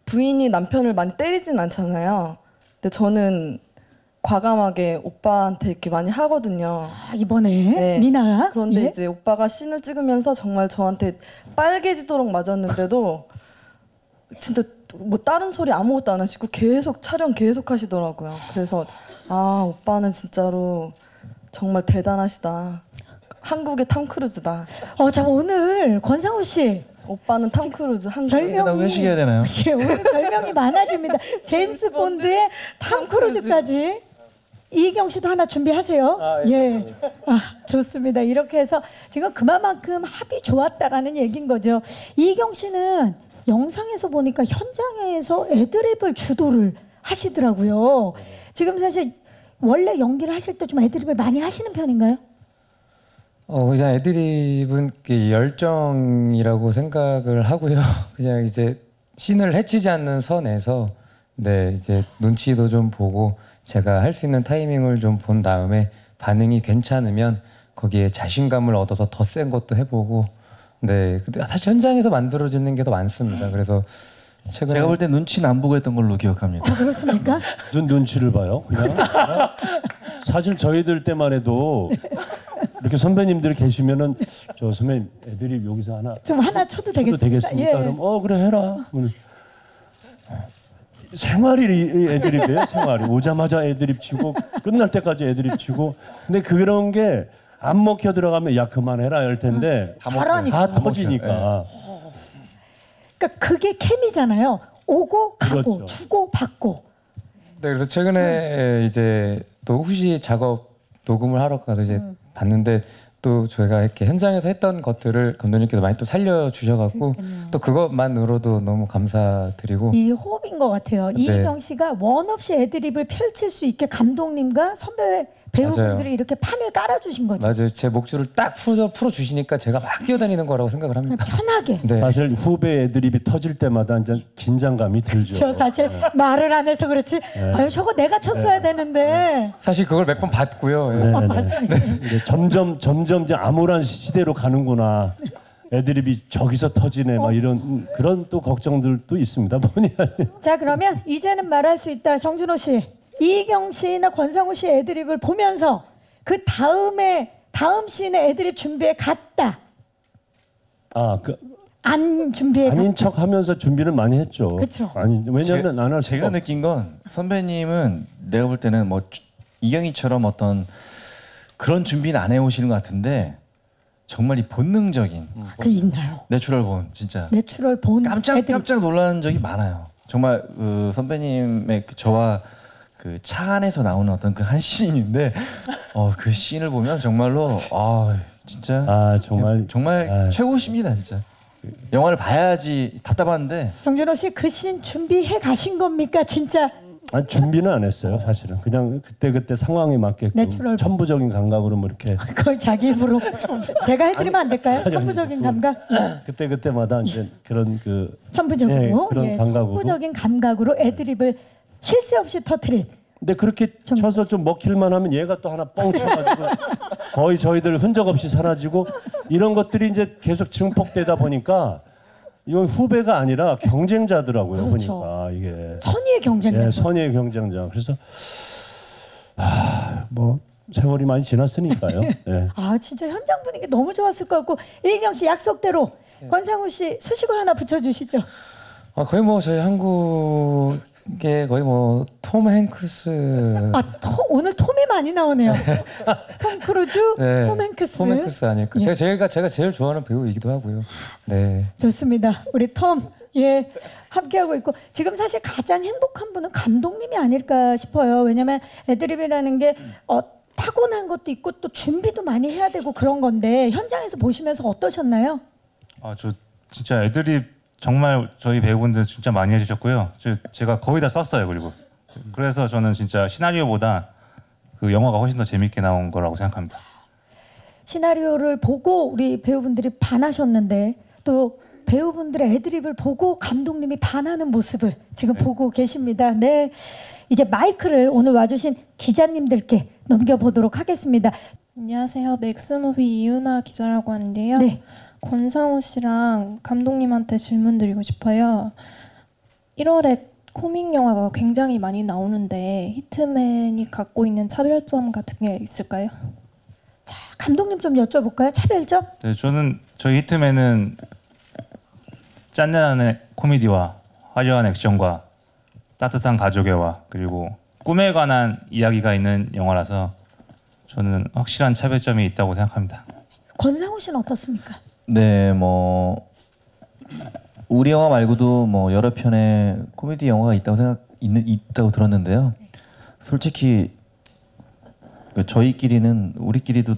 부인이 남편을 많이 때리진 않잖아요. 근데 저는 과감하게 오빠한테 이렇게 많이 하거든요. 이번에 네. 미나 그런데 예? 이제 오빠가 씬을 찍으면서 정말 저한테 빨개지도록 맞았는데도 진짜 뭐 다른 소리 아무것도 안 하시고 계속 촬영 계속 하시더라고요. 그래서 오빠는 진짜로 정말 대단하시다. 한국의 탐 크루즈다. 자 오늘 권상우 씨 오빠는 탐 크루즈 한국의 별명이 회식해야 되나요? 예, 오늘 별명이 많아집니다. 제임스 본드의 탐 크루즈까지. 이경 씨도 하나 준비하세요. 예. 좋습니다. 이렇게 해서 지금 그만큼 합이 좋았다라는 얘기인 거죠. 이경 씨는 영상에서 보니까 현장에서 애드립을 주도를 하시더라고요. 지금 사실 원래 연기를 하실 때 좀 애드립을 많이 하시는 편인가요? 그냥 애드립은 열정이라고 생각을 하고요. 그냥 이제 신을 해치지 않는 선에서 이제 눈치도 좀 보고 제가 할 수 있는 타이밍을 좀 본 다음에 반응이 괜찮으면 거기에 자신감을 얻어서 더 센 것도 해보고 근데 사실 현장에서 만들어지는 게 더 많습니다. 그래서 최근에 제가 볼 때 눈치는 안 보고 했던 걸로 기억합니다. 아, 그렇습니까? 무슨 눈치를 봐요? 그냥 사실 저희들 때만 해도 이렇게 선배님들 계시면은 저 선배님 애들이 여기서 하나 좀 하나 쳐도 해도 되겠습니까? 되겠습니까? 그럼 그래 해라. 그러면 생활이 애드립이에요. 생활이 오자마자 애드립 치고 끝날 때까지 애드립 치고. 근데 그런 게 안 먹혀 들어가면 야 그만해라 할 텐데 잘하니까. 다 터지니까. 그러니까 그게 케미잖아요. 오고 가고 그렇죠. 주고 받고. 네, 그래서 최근에 이제 또 후시 작업 녹음을 하러 가서 이제 봤는데 또 저희가 이렇게 현장에서 했던 것들을 감독님께서 많이 또 살려주셔갖고 또 그것만으로도 너무 감사드리고 이 호흡인 것 같아요. 네. 이희경 씨가 원 없이 애드립을 펼칠 수 있게 감독님과 선배 배우분들이 맞아요. 이렇게 판을 깔아주신 거죠. 맞아요. 제 목줄을 딱 풀어주시니까 제가 막 뛰어다니는 거라고 생각을 합니다. 편하게. 네. 사실 후배 애드립이 터질 때마다 이제 긴장감이 들죠. 저 사실 말을 안 해서 그렇지. 아유 저거 내가 쳤어야 되는데. 사실 그걸 몇 번 봤고요. 예. 네네네. 맞습니다. 이제 점점 이제 암울한 시대로 가는구나. 애드립이 저기서 터지네. 막 이런 그런 또 걱정들도 있습니다. 뭐니 아니. 자 그러면 이제는 말할 수 있다. 정준호 씨, 이희경 씨나 권상우 씨 애드립을 보면서 그 다음 씬의 애드립 준비에 갔다. 안 준비해. 아닌 척하면서 준비를 많이 했죠. 그쵸. 아니 왜냐면 안 할 수가 제가 느낀 건 선배님은 내가 볼 때는 뭐 이경이처럼 어떤 그런 준비는 안 해오시는 것 같은데 정말 이 본능적인 그 있나요? 내추럴 본 진짜 내추럴 본 애드립. 깜짝 놀란 적이 많아요. 정말 그 선배님의 저와 그 차 안에서 나오는 어떤 그 한 씬인데 그 씬을 보면 정말로 진짜 정말 최고십니다 진짜. 영화를 봐야지 답답한데. 정준호 씨 그 씬 준비해 가신 겁니까 진짜? 아니, 준비는 안 했어요 사실은. 그냥 그때 상황에 맞게끔 내추럴 천부적인 감각으로 뭐 이렇게 그걸 자기 입으로 제가 해드리면 안 될까요? 천부적인 감각. 그때마다 이제 그런 그 천부적으로 그런 감각으로. 천부적인 감각으로 애드립을 쉴 새 없이 터트린. 근데 그렇게 쳐서 좀 먹힐만 하면 얘가 또 하나 뻥 쳐가지고 거의 저희들 흔적 없이 사라지고 이런 것들이 이제 계속 증폭되다 보니까 이건 후배가 아니라 경쟁자더라고요. 그렇죠. 보니까 이게 선의의 경쟁자. 예, 선의의 경쟁자. 그래서 뭐 세월이 많이 지났으니까요. 예. 진짜 현장 분위기 너무 좋았을 것 같고 이희경 씨 약속대로 권상우 씨 수식어 하나 붙여주시죠. 거의 뭐 저희 한국의 거의 뭐 톰 행크스. 오늘 톰이 많이 나오네요. 톰 크루즈, 네, 톰 행크스. 톰 행크스 아닐까. 예. 제가 제일 좋아하는 배우이기도 하고요. 네. 좋습니다. 우리 톰 함께하고 있고 지금 사실 가장 행복한 분은 감독님이 아닐까 싶어요. 왜냐하면 애드립이라는 게 타고난 것도 있고 또 준비도 많이 해야 되고 그런 건데 현장에서 보시면서 어떠셨나요? 저 진짜 애드립 정말 저희 배우분들 진짜 많이 해주셨고요. 제가 거의 다 썼어요. 그리고 그래서 저는 진짜 시나리오보다 그 영화가 훨씬 더 재밌게 나온 거라고 생각합니다. 시나리오를 보고 우리 배우분들이 반하셨는데 또 배우분들의 애드립을 보고 감독님이 반하는 모습을 지금 보고 계십니다. 네, 이제 마이크를 오늘 와주신 기자님들께 넘겨보도록 하겠습니다. 안녕하세요. 맥스무비 이윤아 기자라고 하는데요. 네. 권상우 씨랑 감독님한테 질문 드리고 싶어요. 1월에 코믹 영화가 굉장히 많이 나오는데 히트맨이 갖고 있는 차별점 같은 게 있을까요? 자, 감독님 좀 여쭤볼까요? 차별점? 네, 저희 히트맨은 짠짠한 코미디와 화려한 액션과 따뜻한 가족애와 그리고 꿈에 관한 이야기가 있는 영화라서 저는 확실한 차별점이 있다고 생각합니다. 권상우 씨는 어떻습니까? 네, 뭐 우리 영화 말고도 뭐 여러 편의 코미디 영화가 있다고 들었는데요. 솔직히 저희끼리는 우리끼리도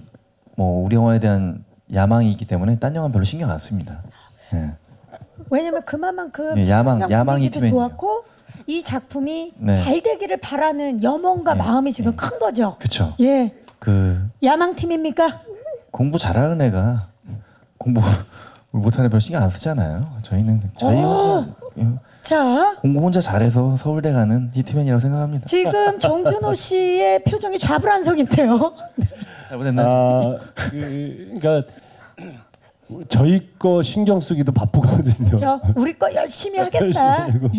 뭐 우리 영화에 대한 야망이 있기 때문에 딴 영화 별로 신경 안 씁니다. 네. 왜냐면 그만큼 야망 분위기도 히트맨이요. 좋았고 이 작품이 네. 잘 되기를 바라는 염원과 마음이 지금 큰 거죠. 그렇죠. 예, 그 야망 팀입니까? 공부 잘하는 애가 공부 못하는 애 별 신경 안 쓰잖아요. 저희는 저희 혼자 자, 공부 혼자 잘해서 서울대 가는 히트맨이라고 생각합니다. 지금 정준호 씨의 표정이 좌불안석인데요. 잘못했나요? 그러니까 저희 거 신경 쓰기도 바쁘거든요. 그렇죠. 우리 거 열심히 하겠다. 열심히 하고.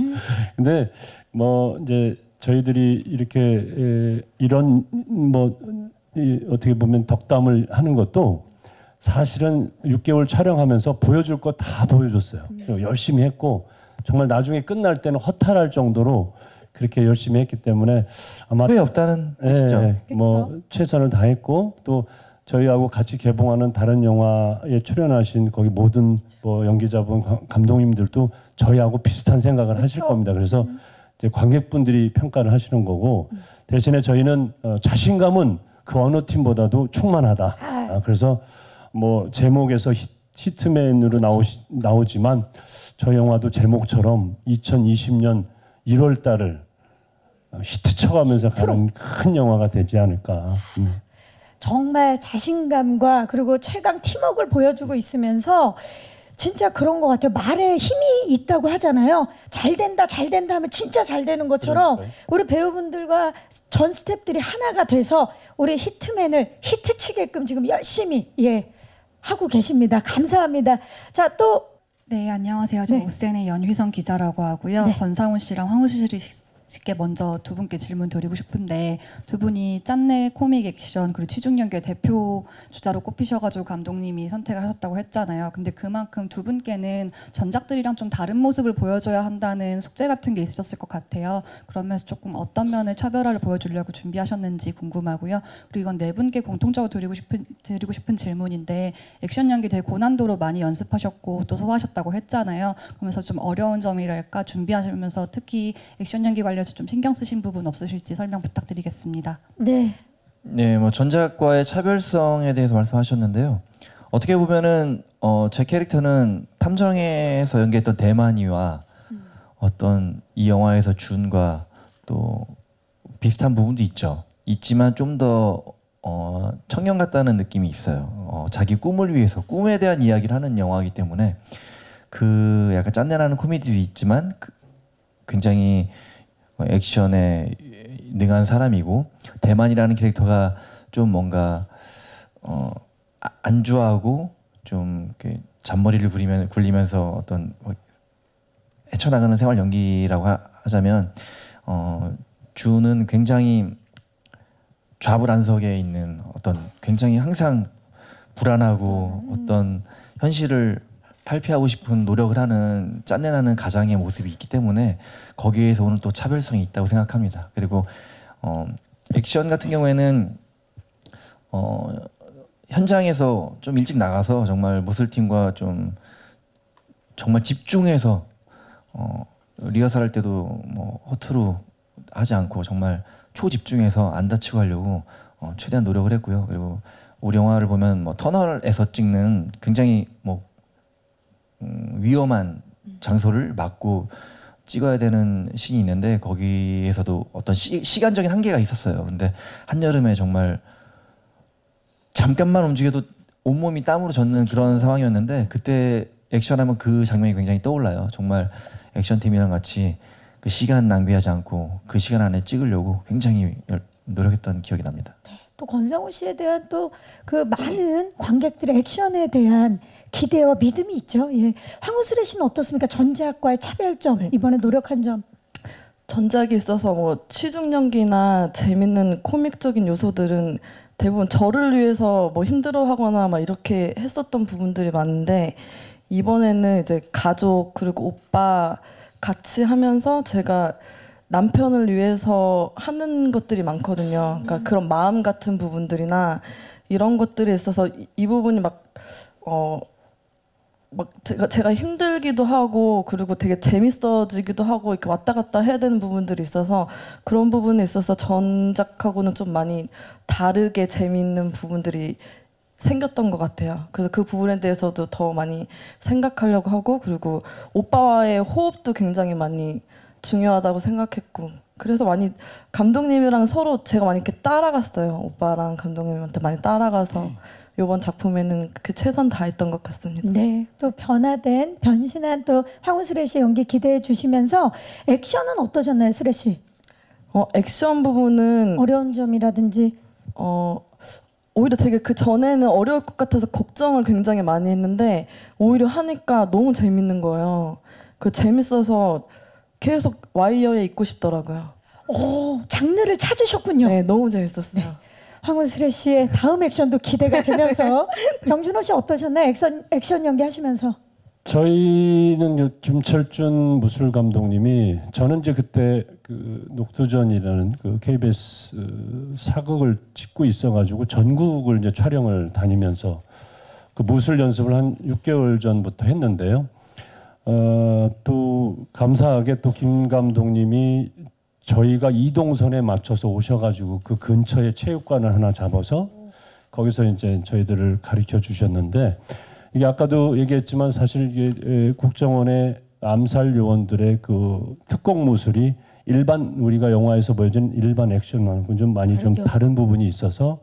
근데 뭐 이제 저희들이 이렇게 이런 뭐 어떻게 보면 덕담을 하는 것도 사실은 6개월 촬영하면서 보여줄 거 다 보여줬어요. 열심히 했고 정말 나중에 끝날 때는 허탈할 정도로 그렇게 열심히 했기 때문에 아마 후회 없다는 뜻이죠. 뭐 최선을 다했고 또 저희하고 같이 개봉하는 다른 영화에 출연하신 거기 모든 뭐 연기자분, 감독님들도 저희하고 비슷한 생각을 하실 겁니다. 그래서 이제 관객분들이 평가를 하시는 거고 대신에 저희는 자신감은 그 어느 팀보다도 충만하다. 그래서 뭐 제목에서 히트맨으로 나오지만 저 영화도 제목처럼 2020년 1월 달을 히트 쳐가면서 가는 큰 영화가 되지 않을까. 정말 자신감과 그리고 최강 팀워크를 보여주고 있으면서 진짜 그런 것 같아요. 말에 힘이 있다고 하잖아요. 잘 된다 하면 진짜 잘 되는 것처럼 우리 배우분들과 전 스태프들이 하나가 돼서 우리 히트맨을 히트치게끔 지금 열심히 하고 계십니다. 감사합니다. 자, 또 네, 안녕하세요. 저 오센의 연휘성 기자라고 하고요. 권상우 씨랑 황우실 씨께 먼저 두 분께 질문 드리고 싶은데 두 분이 짠내 코믹 액션 그리고 취중연계 대표 주자로 꼽히셔가지고 감독님이 선택을 하셨다고 했잖아요. 근데 그만큼 두 분께는 전작들이랑 좀 다른 모습을 보여줘야 한다는 숙제 같은 게 있으셨을 것 같아요. 그러면서 조금 어떤 면의 차별화를 보여주려고 준비하셨는지 궁금하고요. 그리고 이건 네 분께 공통적으로 드리고 싶은 질문인데 액션 연기 되게 고난도로 많이 연습하셨고 또 소화하셨다고 했잖아요. 그러면서 좀 어려운 점이랄까 준비하시면서 특히 액션 연기 관련해서 좀 신경 쓰신 부분 없으실지 설명 부탁드리겠습니다. 네, 뭐 전작과의 차별성에 대해서 말씀하셨는데요. 어떻게 보면은 제 캐릭터는 탐정에서 연기했던 대만이와 어떤 이 영화에서 준과 또 비슷한 부분도 있지만 좀 더 청년 같다는 느낌이 있어요. 자기 꿈을 위해서 꿈에 대한 이야기를 하는 영화이기 때문에 그 약간 짠내나는 코미디도 있지만 굉장히 액션에 능한 사람이고 대만이라는 캐릭터가 좀 뭔가 안주하고 좀 잔머리를 굴리면서 어떤 헤쳐나가는 생활 연기라고 하자면 주는 굉장히 좌불안석에 있는 어떤 굉장히 항상 불안하고 어떤 현실을 탈피하고 싶은 노력을 하는 짠내나는 가장의 모습이 있기 때문에 거기에서 오는 또 차별성이 있다고 생각합니다. 그리고 액션 같은 경우에는 현장에서 좀 일찍 나가서 정말 모슬팀과 좀 정말 집중해서 리허설할 때도 뭐 허투루 하지 않고 정말 초집중해서 안 다치고 하려고 최대한 노력을 했고요. 그리고 우리 영화를 보면 뭐 터널에서 찍는 굉장히 뭐 위험한 장소를 막고 찍어야 되는 씬이 있는데 거기에서도 어떤 시간적인 한계가 있었어요. 근데 한여름에 정말 잠깐만 움직여도 온몸이 땀으로 젖는 그런 상황이었는데 그때 액션하면 그 장면이 굉장히 떠올라요. 정말 액션팀이랑 같이 그 시간 낭비하지 않고 그 시간 안에 찍으려고 굉장히 노력했던 기억이 납니다. 또 권상우 씨에 대한 또 그 많은 관객들의 액션에 대한 기대와 믿음이 있죠. 황우슬 씨는 어떻습니까? 전작과의 차별점, 이번에 노력한 점. 전작이 있어서 뭐 취중 연기나 재밌는 코믹적인 요소들은 대부분 저를 위해서 뭐 힘들어하거나 막 이렇게 했었던 부분들이 많은데 이번에는 이제 가족 그리고 오빠 같이 하면서 제가 남편을 위해서 하는 것들이 많거든요. 그러니까 그런 마음 같은 부분들이나 이런 것들이 있어서 이 부분이 막 제가 힘들기도 하고 그리고 되게 재밌어지기도 하고 이렇게 왔다 갔다 해야 되는 부분들이 있어서 그런 부분에 있어서 전작하고는 좀 많이 다르게 재미있는 부분들이 생겼던 것 같아요. 그래서 그 부분에 대해서도 더 많이 생각하려고 하고 그리고 오빠와의 호흡도 굉장히 많이 중요하다고 생각했고 그래서 많이 감독님이랑 서로 제가 많이 이렇게 따라갔어요. 오빠랑 감독님한테 많이 따라가서 이번 작품에는 그 최선 다했던 것 같습니다. 네, 또 변신한 또 황우슬 씨 연기 기대해 주시면서 액션은 어떠셨나요, 슬 씨? 액션 부분은 어려운 점이라든지 오히려 되게 그 전에는 어려울 것 같아서 걱정을 굉장히 많이 했는데 오히려 하니까 너무 재밌는 거예요. 그 재밌어서 계속 와이어에 있고 싶더라고요. 오, 장르를 찾으셨군요. 네, 너무 재밌었어요. 네. 황운슬 씨의 다음 액션도 기대가 되면서 정준호 씨 어떠셨나요? 액션 연기하시면서. 저희는 김철준 무술 감독님이 저는 이제 그때 그 녹두전이라는 그 KBS 사극을 찍고 있어가지고 전국을 이제 촬영을 다니면서 그 무술 연습을 한 6개월 전부터 했는데요. 또 감사하게 또 김 감독님이 저희가 이동선에 맞춰서 오셔가지고 그 근처에 체육관을 하나 잡아서 거기서 이제 저희들을 가르쳐 주셨는데 이게 아까도 얘기했지만 사실 이게 국정원의 암살 요원들의 그 특공 무술이 일반 우리가 영화에서 보여준 일반 액션하고는 좀 많이 좀 다른 부분이 있어서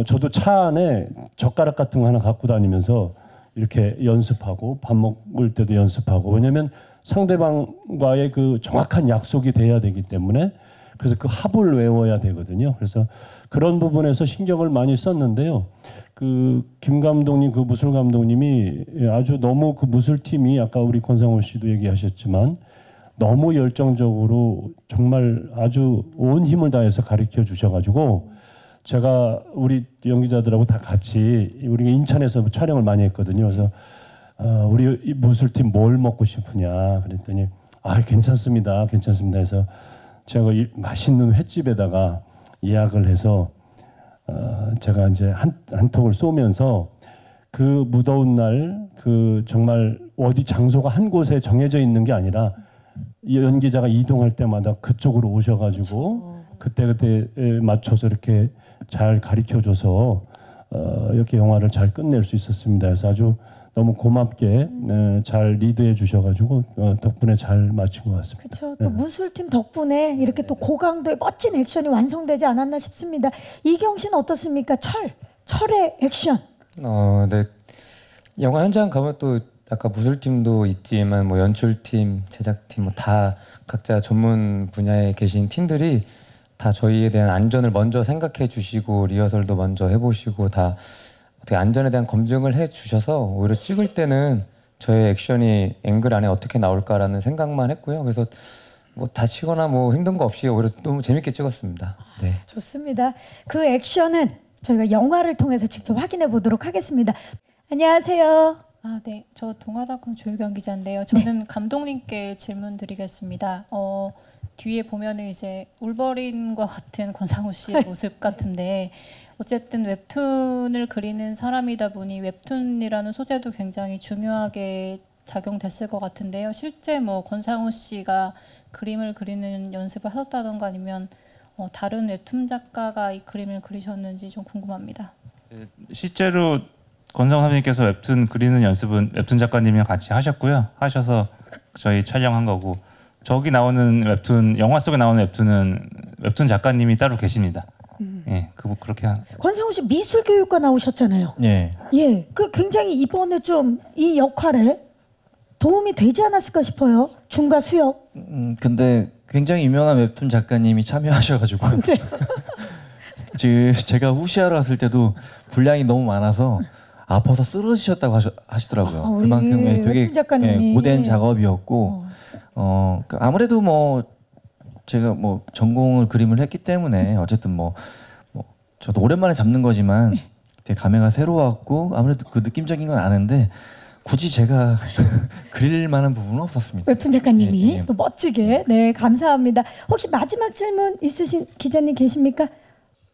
저도 차 안에 젓가락 같은 거 하나 갖고 다니면서 이렇게 연습하고 밥 먹을 때도 연습하고 왜냐하면 상대방과의 그 정확한 약속이 돼야 되기 때문에 그래서 그 합을 외워야 되거든요. 그래서 그런 부분에서 신경을 많이 썼는데요. 그 김 감독님, 그 무술 감독님이 아주 너무 그 무술팀이 아까 우리 권상우 씨도 얘기하셨지만 너무 열정적으로 정말 아주 온 힘을 다해서 가르쳐 주셔가지고 제가 우리 연기자들하고 다 같이 우리가 인천에서 촬영을 많이 했거든요. 그래서 우리 무술팀 뭘 먹고 싶으냐 그랬더니 괜찮습니다, 괜찮습니다 해서 제가 이 맛있는 횟집에다가 예약을 해서 제가 이제 한 통을 쏘면서 그 무더운 날 그 정말 어디 장소가 한 곳에 정해져 있는 게 아니라 연기자가 이동할 때마다 그쪽으로 오셔가지고 그때그때에 맞춰서 이렇게 잘 가르쳐줘서 이렇게 영화를 잘 끝낼 수 있었습니다. 그래서 아주 너무 고맙게 잘 리드해 주셔가지고 덕분에 잘 마친 것 같습니다. 그렇죠. 또 무술팀 덕분에 이렇게 또 고강도의 멋진 액션이 완성되지 않았나 싶습니다. 이경 씨는 어떻습니까? 철의 액션. 네. 영화 현장 가면 또 아까 무술팀도 있지만 뭐 연출팀, 제작팀 뭐 다 각자 전문 분야에 계신 팀들이 다 저희에 대한 안전을 먼저 생각해 주시고 리허설도 먼저 해보시고 다 어떻게 안전에 대한 검증을 해 주셔서 오히려 찍을 때는 저의 액션이 앵글 안에 어떻게 나올까라는 생각만 했고요. 그래서 뭐 다치거나 뭐 힘든 거 없이 오히려 너무 재밌게 찍었습니다. 네. 좋습니다. 그 액션은 저희가 영화를 통해서 직접 확인해 보도록 하겠습니다. 안녕하세요. 네. 저 동아닷컴 조유경 기자인데요. 저는 감독님께 질문 드리겠습니다. 뒤에 보면은 이제 울버린과 같은 권상우 씨의 모습 같은데 어쨌든 웹툰을 그리는 사람이다 보니 웹툰이라는 소재도 굉장히 중요하게 작용됐을 것 같은데요. 실제 뭐 권상우 씨가 그림을 그리는 연습을 하셨다던가 아니면 다른 웹툰 작가가 이 그림을 그리셨는지 좀 궁금합니다. 실제로 권상우 선생님께서 웹툰 그리는 연습은 웹툰 작가님이랑 같이 하셨고요. 하셔서 저희 촬영한 거고 저기 나오는 웹툰, 영화 속에 나오는 웹툰은 웹툰 작가님이 따로 계십니다. 예, 그렇게 권상우 씨 미술교육과 나오셨잖아요. 예. 예, 그 굉장히 이번에 좀 이 역할에 도움이 되지 않았을까 싶어요. 중과 수역. 근데 굉장히 유명한 웹툰 작가님이 참여하셔가지고 제가 후시하러 왔을 때도 분량이 너무 많아서 아파서 쓰러지셨다고 하시더라고요. 그만큼 되게 고된 작업이었고 아무래도 뭐 제가 뭐 전공을 그림을 했기 때문에 어쨌든 뭐 저도 오랜만에 잡는 거지만 되게 감회가 새로웠고 아무래도 그 느낌적인 건 아는데 굳이 제가 그릴 만한 부분은 없었습니다. 웹툰 작가님이 또 멋지게 감사합니다. 혹시 마지막 질문 있으신 기자님 계십니까?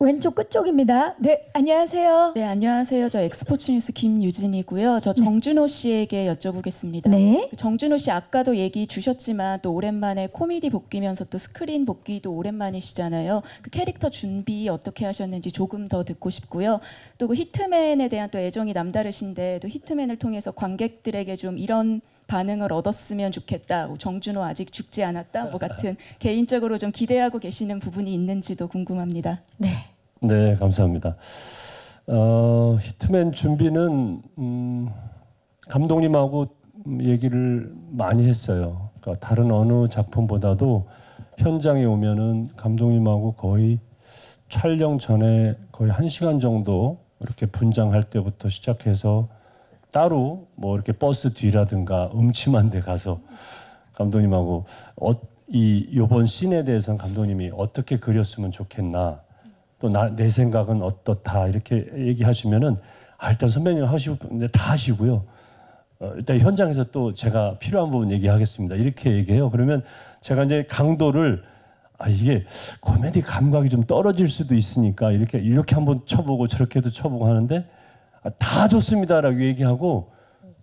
왼쪽 끝쪽입니다. 네, 안녕하세요. 네, 안녕하세요. 저 엑스포츠 뉴스 김유진이고요. 저 정준호 씨에게 여쭤보겠습니다. 네. 정준호 씨 아까도 얘기 주셨지만 또 오랜만에 코미디 복귀면서 또 스크린 복귀도 오랜만이시잖아요. 그 캐릭터 준비 어떻게 하셨는지 조금 더 듣고 싶고요. 또 그 히트맨에 대한 또 애정이 남다르신데 또 히트맨을 통해서 관객들에게 좀 이런 반응을 얻었으면 좋겠다. 뭐 정준호 아직 죽지 않았다. 뭐 같은 개인적으로 좀 기대하고 계시는 부분이 있는지도 궁금합니다. 네. 네, 감사합니다. 히트맨 준비는 감독님하고 얘기를 많이 했어요. 그러니까 다른 어느 작품보다도 현장에 오면은 감독님하고 거의 촬영 전에 거의 1시간 정도 이렇게 분장할 때부터 시작해서 따로 뭐 이렇게 버스 뒤라든가 음침한 데 가서 감독님하고 요번 씬에 대해서는 감독님이 어떻게 그렸으면 좋겠나, 또 내 생각은 어떻다 이렇게 얘기하시면은 일단 선배님 하시고 다 하시고요. 일단 현장에서 또 제가 필요한 부분 얘기하겠습니다. 이렇게 얘기해요. 그러면 제가 이제 강도를 이게 코미디 감각이 좀 떨어질 수도 있으니까 이렇게 한번 쳐보고 저렇게도 쳐보고 하는데 다 좋습니다라고 얘기하고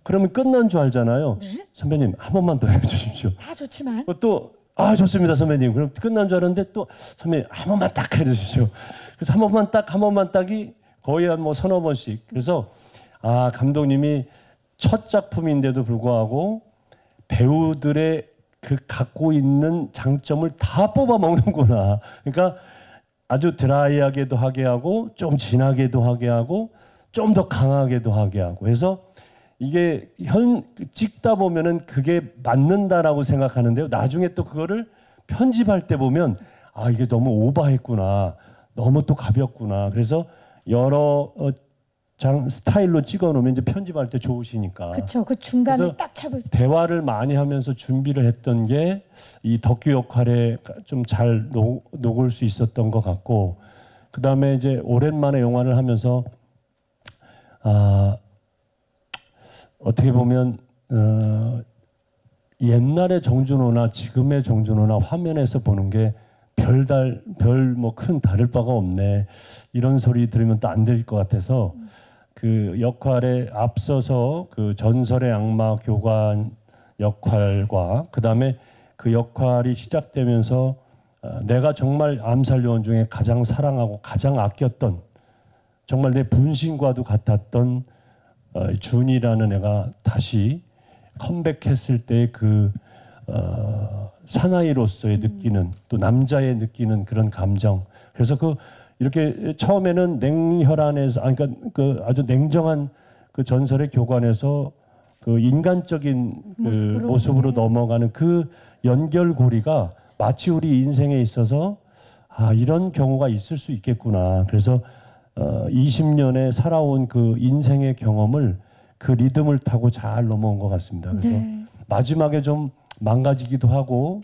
그러면 끝난 줄 알잖아요. 네? 선배님 한 번만 더 해주십시오. 다 좋지만 또 좋습니다 선배님. 그럼 끝난 줄 알았는데 또 선배님 한 번만 딱 해주십시오. 그래서 한 번만 딱이 거의 한 뭐 서너 번씩. 그래서 감독님이 첫 작품인데도 불구하고 배우들의 그 갖고 있는 장점을 다 뽑아 먹는구나. 그러니까 아주 드라이하게도 하게 하고 좀 진하게도 하게 하고 좀 더 강하게도 하게 하고. 그래서 이게 찍다 보면은 그게 맞는다라고 생각하는데요. 나중에 또 그거를 편집할 때 보면 이게 너무 오버했구나. 너무 또 가볍구나. 그래서 여러 스타일로 찍어 놓으면 이제 편집할 때 좋으시니까. 그렇죠. 그 중간을 딱 잡을 수. 대화를 많이 하면서 준비를 했던 게 이 덕규 역할에 좀 잘 녹을 수 있었던 것 같고, 그 다음에 이제 오랜만에 영화를 하면서 어떻게 보면 옛날의 정준호나 지금의 정준호나 화면에서 보는 게 별 뭐 큰 다를 바가 없네, 이런 소리 들으면 또 안 될 것 같아서 그 역할에 앞서서 그 전설의 악마 교관 역할과 그 다음에 그 역할이 시작되면서 내가 정말 암살 요원 중에 가장 사랑하고 가장 아꼈던, 정말 내 분신과도 같았던 준이라는 애가 다시 컴백했을 때 그 사나이로서의 느끼는, 또 남자의 느끼는 그런 감정. 그래서 이렇게 처음에는 냉혈한에서 그러니까 그 아주 냉정한 그 전설의 교관에서 그 인간적인 모습으로 넘어가는 그 연결고리가 마치 우리 인생에 있어서 이런 경우가 있을 수 있겠구나. 그래서 20년에 살아온 그 인생의 경험을 그 리듬을 타고 잘 넘어온 것 같습니다. 그래서 마지막에 좀 망가지기도 하고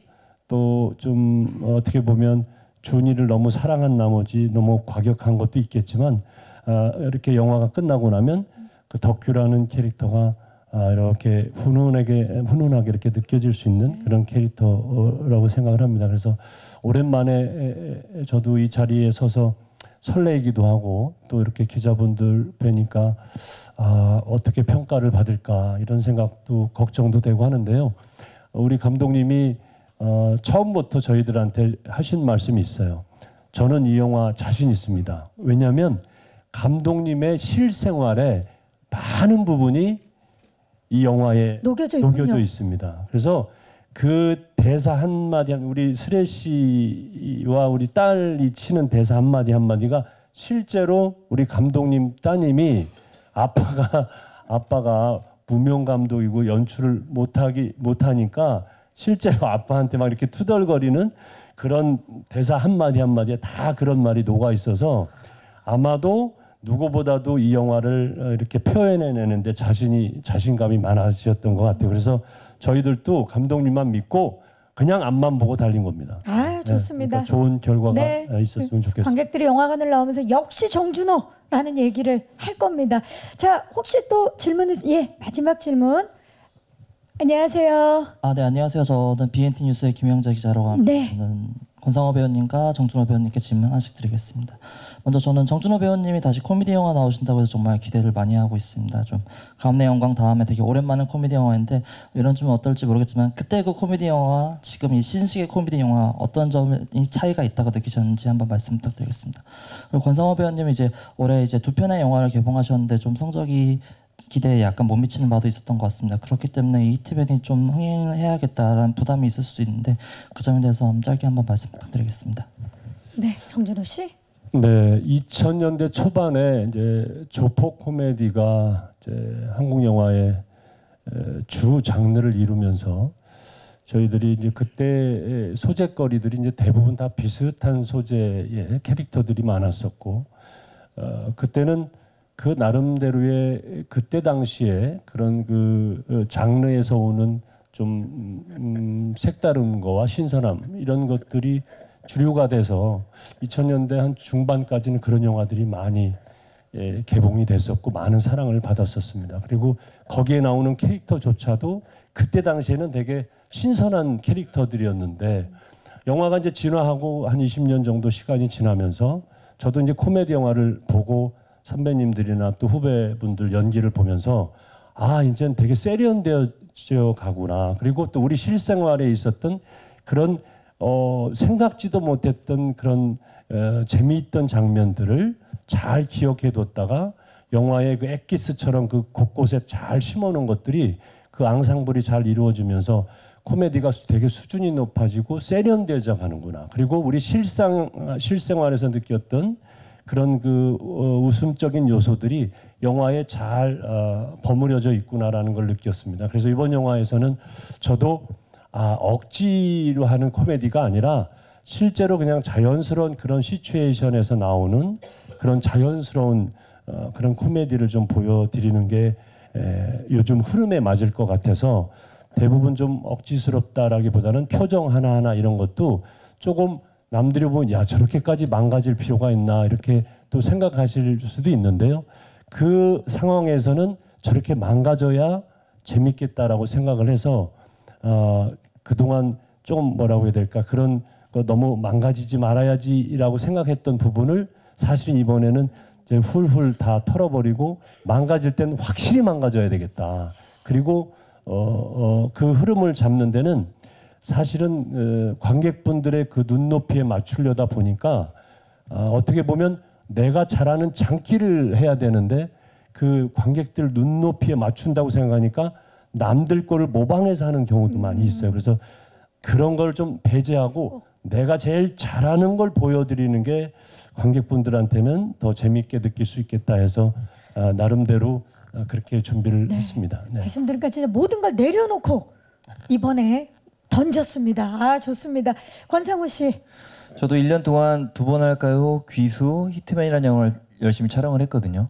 또 좀 어떻게 보면 준이를 너무 사랑한 나머지 너무 과격한 것도 있겠지만 이렇게 영화가 끝나고 나면 그 덕규라는 캐릭터가 이렇게 훈훈하게 이렇게 느껴질 수 있는 그런 캐릭터라고 생각을 합니다. 그래서 오랜만에 저도 이 자리에 서서 설레기도 하고 또 이렇게 기자분들 뵈니까 어떻게 평가를 받을까 이런 생각도 걱정도 되고 하는데요. 우리 감독님이 처음부터 저희들한테 하신 말씀이 있어요. 저는 이 영화 자신 있습니다. 왜냐하면 감독님의 실생활에 많은 부분이 이 영화에 녹여져 있습니다. 그래서 그 대사 한마디, 우리 슬혜 씨와 우리 딸이 치는 대사 한마디가 실제로 우리 감독님 따님이 아빠가 무명 감독이고 연출을 못하니까 실제로 아빠한테 막 이렇게 투덜거리는 그런 대사 한마디에 다 그런 말이 녹아 있어서 아마도 누구보다도 이 영화를 이렇게 표현해내는데 자신감이 많으셨던 것 같아요. 그래서 저희들도 감독님만 믿고 그냥 앞만 보고 달린 겁니다. 좋습니다. 그러니까 좋은 결과가 있었으면 좋겠습니다. 관객들이 영화관을 나오면서 역시 정준호라는 얘기를 할 겁니다. 자, 혹시 또 질문은 마지막 질문. 안녕하세요. 네, 안녕하세요. 저는 BNT 뉴스의 김영재 기자라고 합니다. 저는 권상우 배우님과 정준호 배우님께 질문 하나씩 드리겠습니다. 먼저 저는 정준호 배우님이 다시 코미디 영화 나오신다고 해서 정말 기대를 많이 하고 있습니다. 좀 가문의 영광 다음에 되게 오랜만에 코미디 영화인데 이런 좀 어떨지 모르겠지만 그때 그 코미디 영화와 지금 이 신식의 코미디 영화 어떤 점이 차이가 있다고 느끼셨는지 한번 말씀 부탁드리겠습니다. 그리고 권상우 배우님이 이제 올해 이제 2편의 영화를 개봉하셨는데 좀 성적이 기대에 약간 못 미치는 바도 있었던 것 같습니다. 그렇기 때문에 이 히트맨이 좀 흥행을 해야겠다라는 부담이 있을 수도 있는데 그 점에 대해서 짧게 한번 말씀 부탁드리겠습니다. 네, 정준호 씨. 네, 2000년대 초반에 이제 조폭 코미디가 이제 한국 영화의 주 장르를 이루면서 저희들이 이제 그때 소재거리들이 이제 대부분 다 비슷한 소재의 캐릭터들이 많았었고 그때는 그 나름대로의 그때 당시에 그런 그 장르에서 오는 좀 색다른 거와 신선함 이런 것들이 주류가 돼서 2000년대 한 중반까지는 그런 영화들이 많이 개봉이 됐었고 많은 사랑을 받았었습니다. 그리고 거기에 나오는 캐릭터조차도 그때 당시에는 되게 신선한 캐릭터들이었는데 영화가 이제 진화하고 한 20년 정도 시간이 지나면서 저도 이제 코미디 영화를 보고 선배님들이나 또 후배분들 연기를 보면서 아 이제는 되게 세련되어져 가구나. 그리고 또 우리 실생활에 있었던 그런 생각지도 못했던 그런 재미있던 장면들을 잘 기억해뒀다가 영화의 그 엑기스처럼 그 곳곳에 잘 심어놓은 것들이 그 앙상블이 잘 이루어지면서 코미디가 되게 수준이 높아지고 세련되어져 가는구나. 그리고 우리 실생활에서 느꼈던 그런 그 웃음적인 요소들이 영화에 잘 버무려져 있구나라는 걸 느꼈습니다. 그래서 이번 영화에서는 저도 억지로 하는 코미디가 아니라 실제로 그냥 자연스러운 그런 시츄에이션에서 나오는 그런 자연스러운 그런 코미디를 좀 보여드리는 게 요즘 흐름에 맞을 것 같아서 대부분 좀 억지스럽다라기보다는 표정 하나하나 이런 것도 조금 남들이 보면 야 저렇게까지 망가질 필요가 있나 이렇게 또 생각하실 수도 있는데요. 그 상황에서는 저렇게 망가져야 재밌겠다라고 생각을 해서 그동안 좀 뭐라고 해야 될까 그런 거 너무 망가지지 말아야지라고 생각했던 부분을 사실은 이번에는 이제 훌훌 다 털어버리고 망가질 때는 확실히 망가져야 되겠다. 그리고 그 흐름을 잡는 데는 사실은 관객분들의 그 눈높이에 맞추려다 보니까 어떻게 보면 내가 잘하는 장기를 해야 되는데 그 관객들 눈높이에 맞춘다고 생각하니까 남들 거를 모방해서 하는 경우도 많이 있어요. 그래서 그런 걸 좀 배제하고 내가 제일 잘하는 걸 보여드리는 게 관객분들한테는 더 재미있게 느낄 수 있겠다 해서 나름대로 그렇게 준비를 했습니다. 네. 말씀 들으니까 진짜 모든 걸 내려놓고 이번에 던졌습니다. 아 좋습니다. 권상우 씨. 저도 1년 동안 두 번 할까요? 귀수, 히트맨이라는 영화를 열심히 촬영을 했거든요.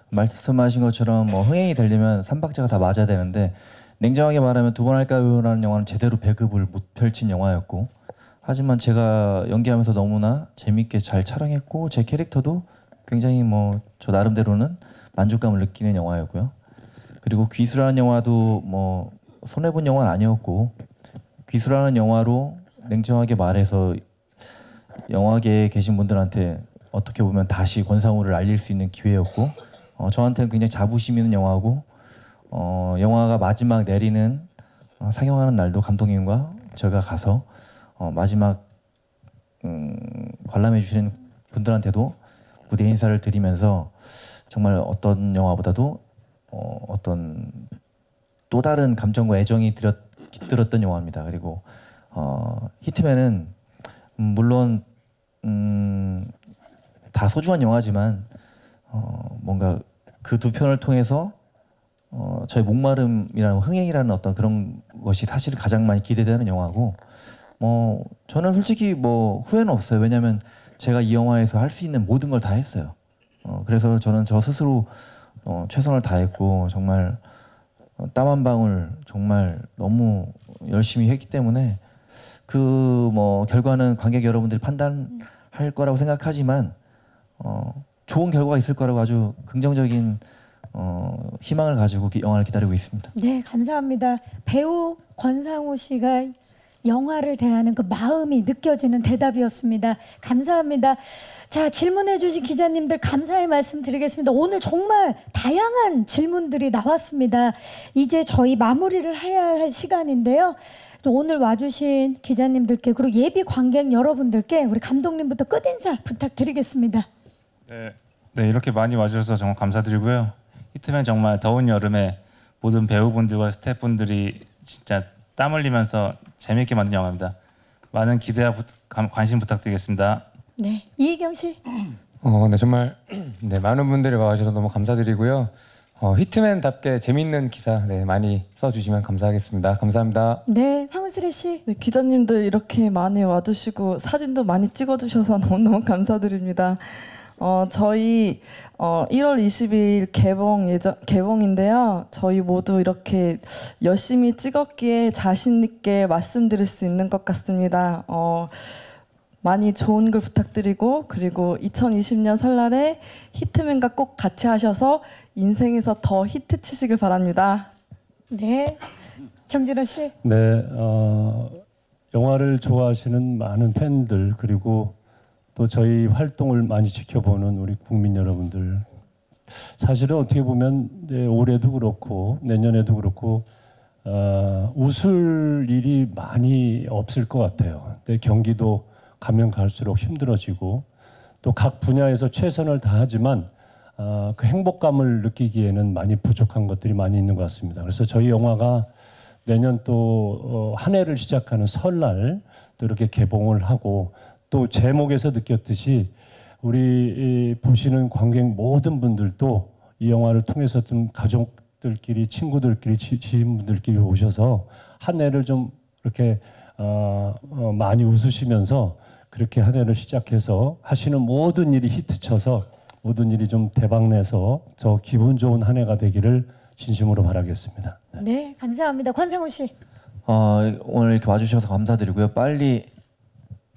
말씀하신 것처럼 뭐 흥행이 되려면 3박자가 다 맞아야 되는데 냉정하게 말하면 두 번 할까요?라는 영화는 제대로 배급을 못 펼친 영화였고 하지만 제가 연기하면서 너무나 재밌게 잘 촬영했고 제 캐릭터도 굉장히 뭐 저 나름대로는 만족감을 느끼는 영화였고요. 그리고 귀수라는 영화도 뭐 손해본 영화는 아니었고 귀수라는 영화로 냉정하게 말해서 영화계에 계신 분들한테 어떻게 보면 다시 권상우를 알릴 수 있는 기회였고 저한테는 굉장히 자부심 있는 영화고 영화가 마지막 내리는 상영하는 날도 감독님과 제가 가서 마지막 관람해 주시는 분들한테도 무대 인사를 드리면서 정말 어떤 영화보다도 어떤 또 다른 감정과 애정이 깃들었던 영화입니다. 그리고 히트맨은 물론 다 소중한 영화지만 뭔가 그 두 편을 통해서 저의 목마름이라는 흥행이라는 어떤 그런 것이 사실 가장 많이 기대되는 영화고 저는 솔직히 뭐 후회는 없어요. 왜냐하면 제가 이 영화에서 할 수 있는 모든 걸 다 했어요. 그래서 저는 저 스스로 최선을 다했고 정말 땀 한 방울 정말 너무 열심히 했기 때문에 그 뭐 결과는 관객 여러분들이 판단할 거라고 생각하지만 좋은 결과가 있을 거라고 아주 긍정적인 희망을 가지고 영화를 기다리고 있습니다. 네, 감사합니다. 배우 권상우 씨가 영화를 대하는 그 마음이 느껴지는 대답이었습니다. 감사합니다. 자, 질문해 주신 기자님들 감사의 말씀 드리겠습니다. 오늘 정말 다양한 질문들이 나왔습니다. 이제 저희 마무리를 해야 할 시간인데요. 오늘 와주신 기자님들께 그리고 예비 관객 여러분들께 우리 감독님부터 끝인사 부탁드리겠습니다. 네, 이렇게 많이 와주셔서 정말 감사드리고요. 히트맨 정말 더운 여름에 모든 배우분들과 스태프분들이 진짜 땀 흘리면서 재미있게 만든 영화입니다. 많은 기대와 관심 부탁드리겠습니다. 네, 이희경 씨. 네, 정말 네, 많은 분들이 와주셔서 너무 감사드리고요. 히트맨답게 재밌는 기사 네, 많이 써주시면 감사하겠습니다. 감사합니다. 네, 황우슬 씨. 네, 기자님들 이렇게 많이 와주시고 사진도 많이 찍어주셔서 너무너무 감사드립니다. 저희 1월 22일 개봉인데요. 저희 모두 이렇게 열심히 찍었기에 자신 있게 말씀드릴 수 있는 것 같습니다. 많이 좋은 글 부탁드리고 그리고 2020년 설날에 히트맨과 꼭 같이 하셔서 인생에서 더 히트 치시길 바랍니다. 네, 정진호 씨. 네, 영화를 좋아하시는 많은 팬들 그리고 또 저희 활동을 많이 지켜보는 우리 국민 여러분들 사실은 어떻게 보면 네, 올해도 그렇고 내년에도 그렇고 웃을 일이 많이 없을 것 같아요. 근데 경기도 가면 갈수록 힘들어지고 또 각 분야에서 최선을 다하지만 그 행복감을 느끼기에는 많이 부족한 것들이 많이 있는 것 같습니다. 그래서 저희 영화가 내년 또 한 해를 시작하는 설날 또 이렇게 개봉을 하고 또 제목에서 느꼈듯이 우리 보시는 관객 모든 분들도 이 영화를 통해서 좀 가족들끼리 친구들끼리 지인분들끼리 오셔서 한 해를 좀 이렇게 많이 웃으시면서 그렇게 한 해를 시작해서 하시는 모든 일이 히트쳐서 모든 일이 좀 대박내서 더 기분 좋은 한 해가 되기를 진심으로 바라겠습니다. 네, 감사합니다. 권상우 씨. 오늘 이렇게 와주셔서 감사드리고요. 빨리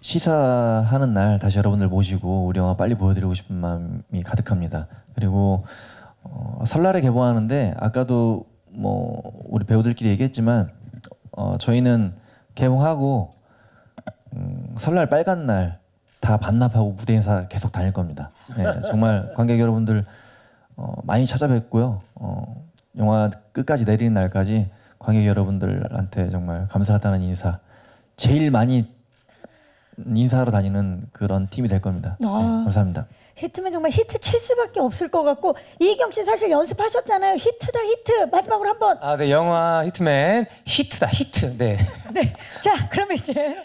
시사하는 날 다시 여러분들 모시고 우리 영화 빨리 보여드리고 싶은 마음이 가득합니다. 그리고 설날에 개봉하는데 아까도 뭐 우리 배우들끼리 얘기했지만 저희는 개봉하고 설날 빨간 날 다 반납하고 무대 인사 계속 다닐 겁니다. 네, 정말 관객 여러분들 많이 찾아뵙고요. 영화 끝까지 내리는 날까지 관객 여러분들한테 정말 감사하다는 인사 제일 많이 인사하러 다니는 그런 팀이 될 겁니다. 네, 감사합니다. 히트면 정말 히트 칠 수밖에 없을 것 같고 이경 씨 사실 연습하셨잖아요. 히트다 히트 마지막으로 한번. 네 영화 히트맨 히트다 히트. 네. 네. 자 그러면 이제.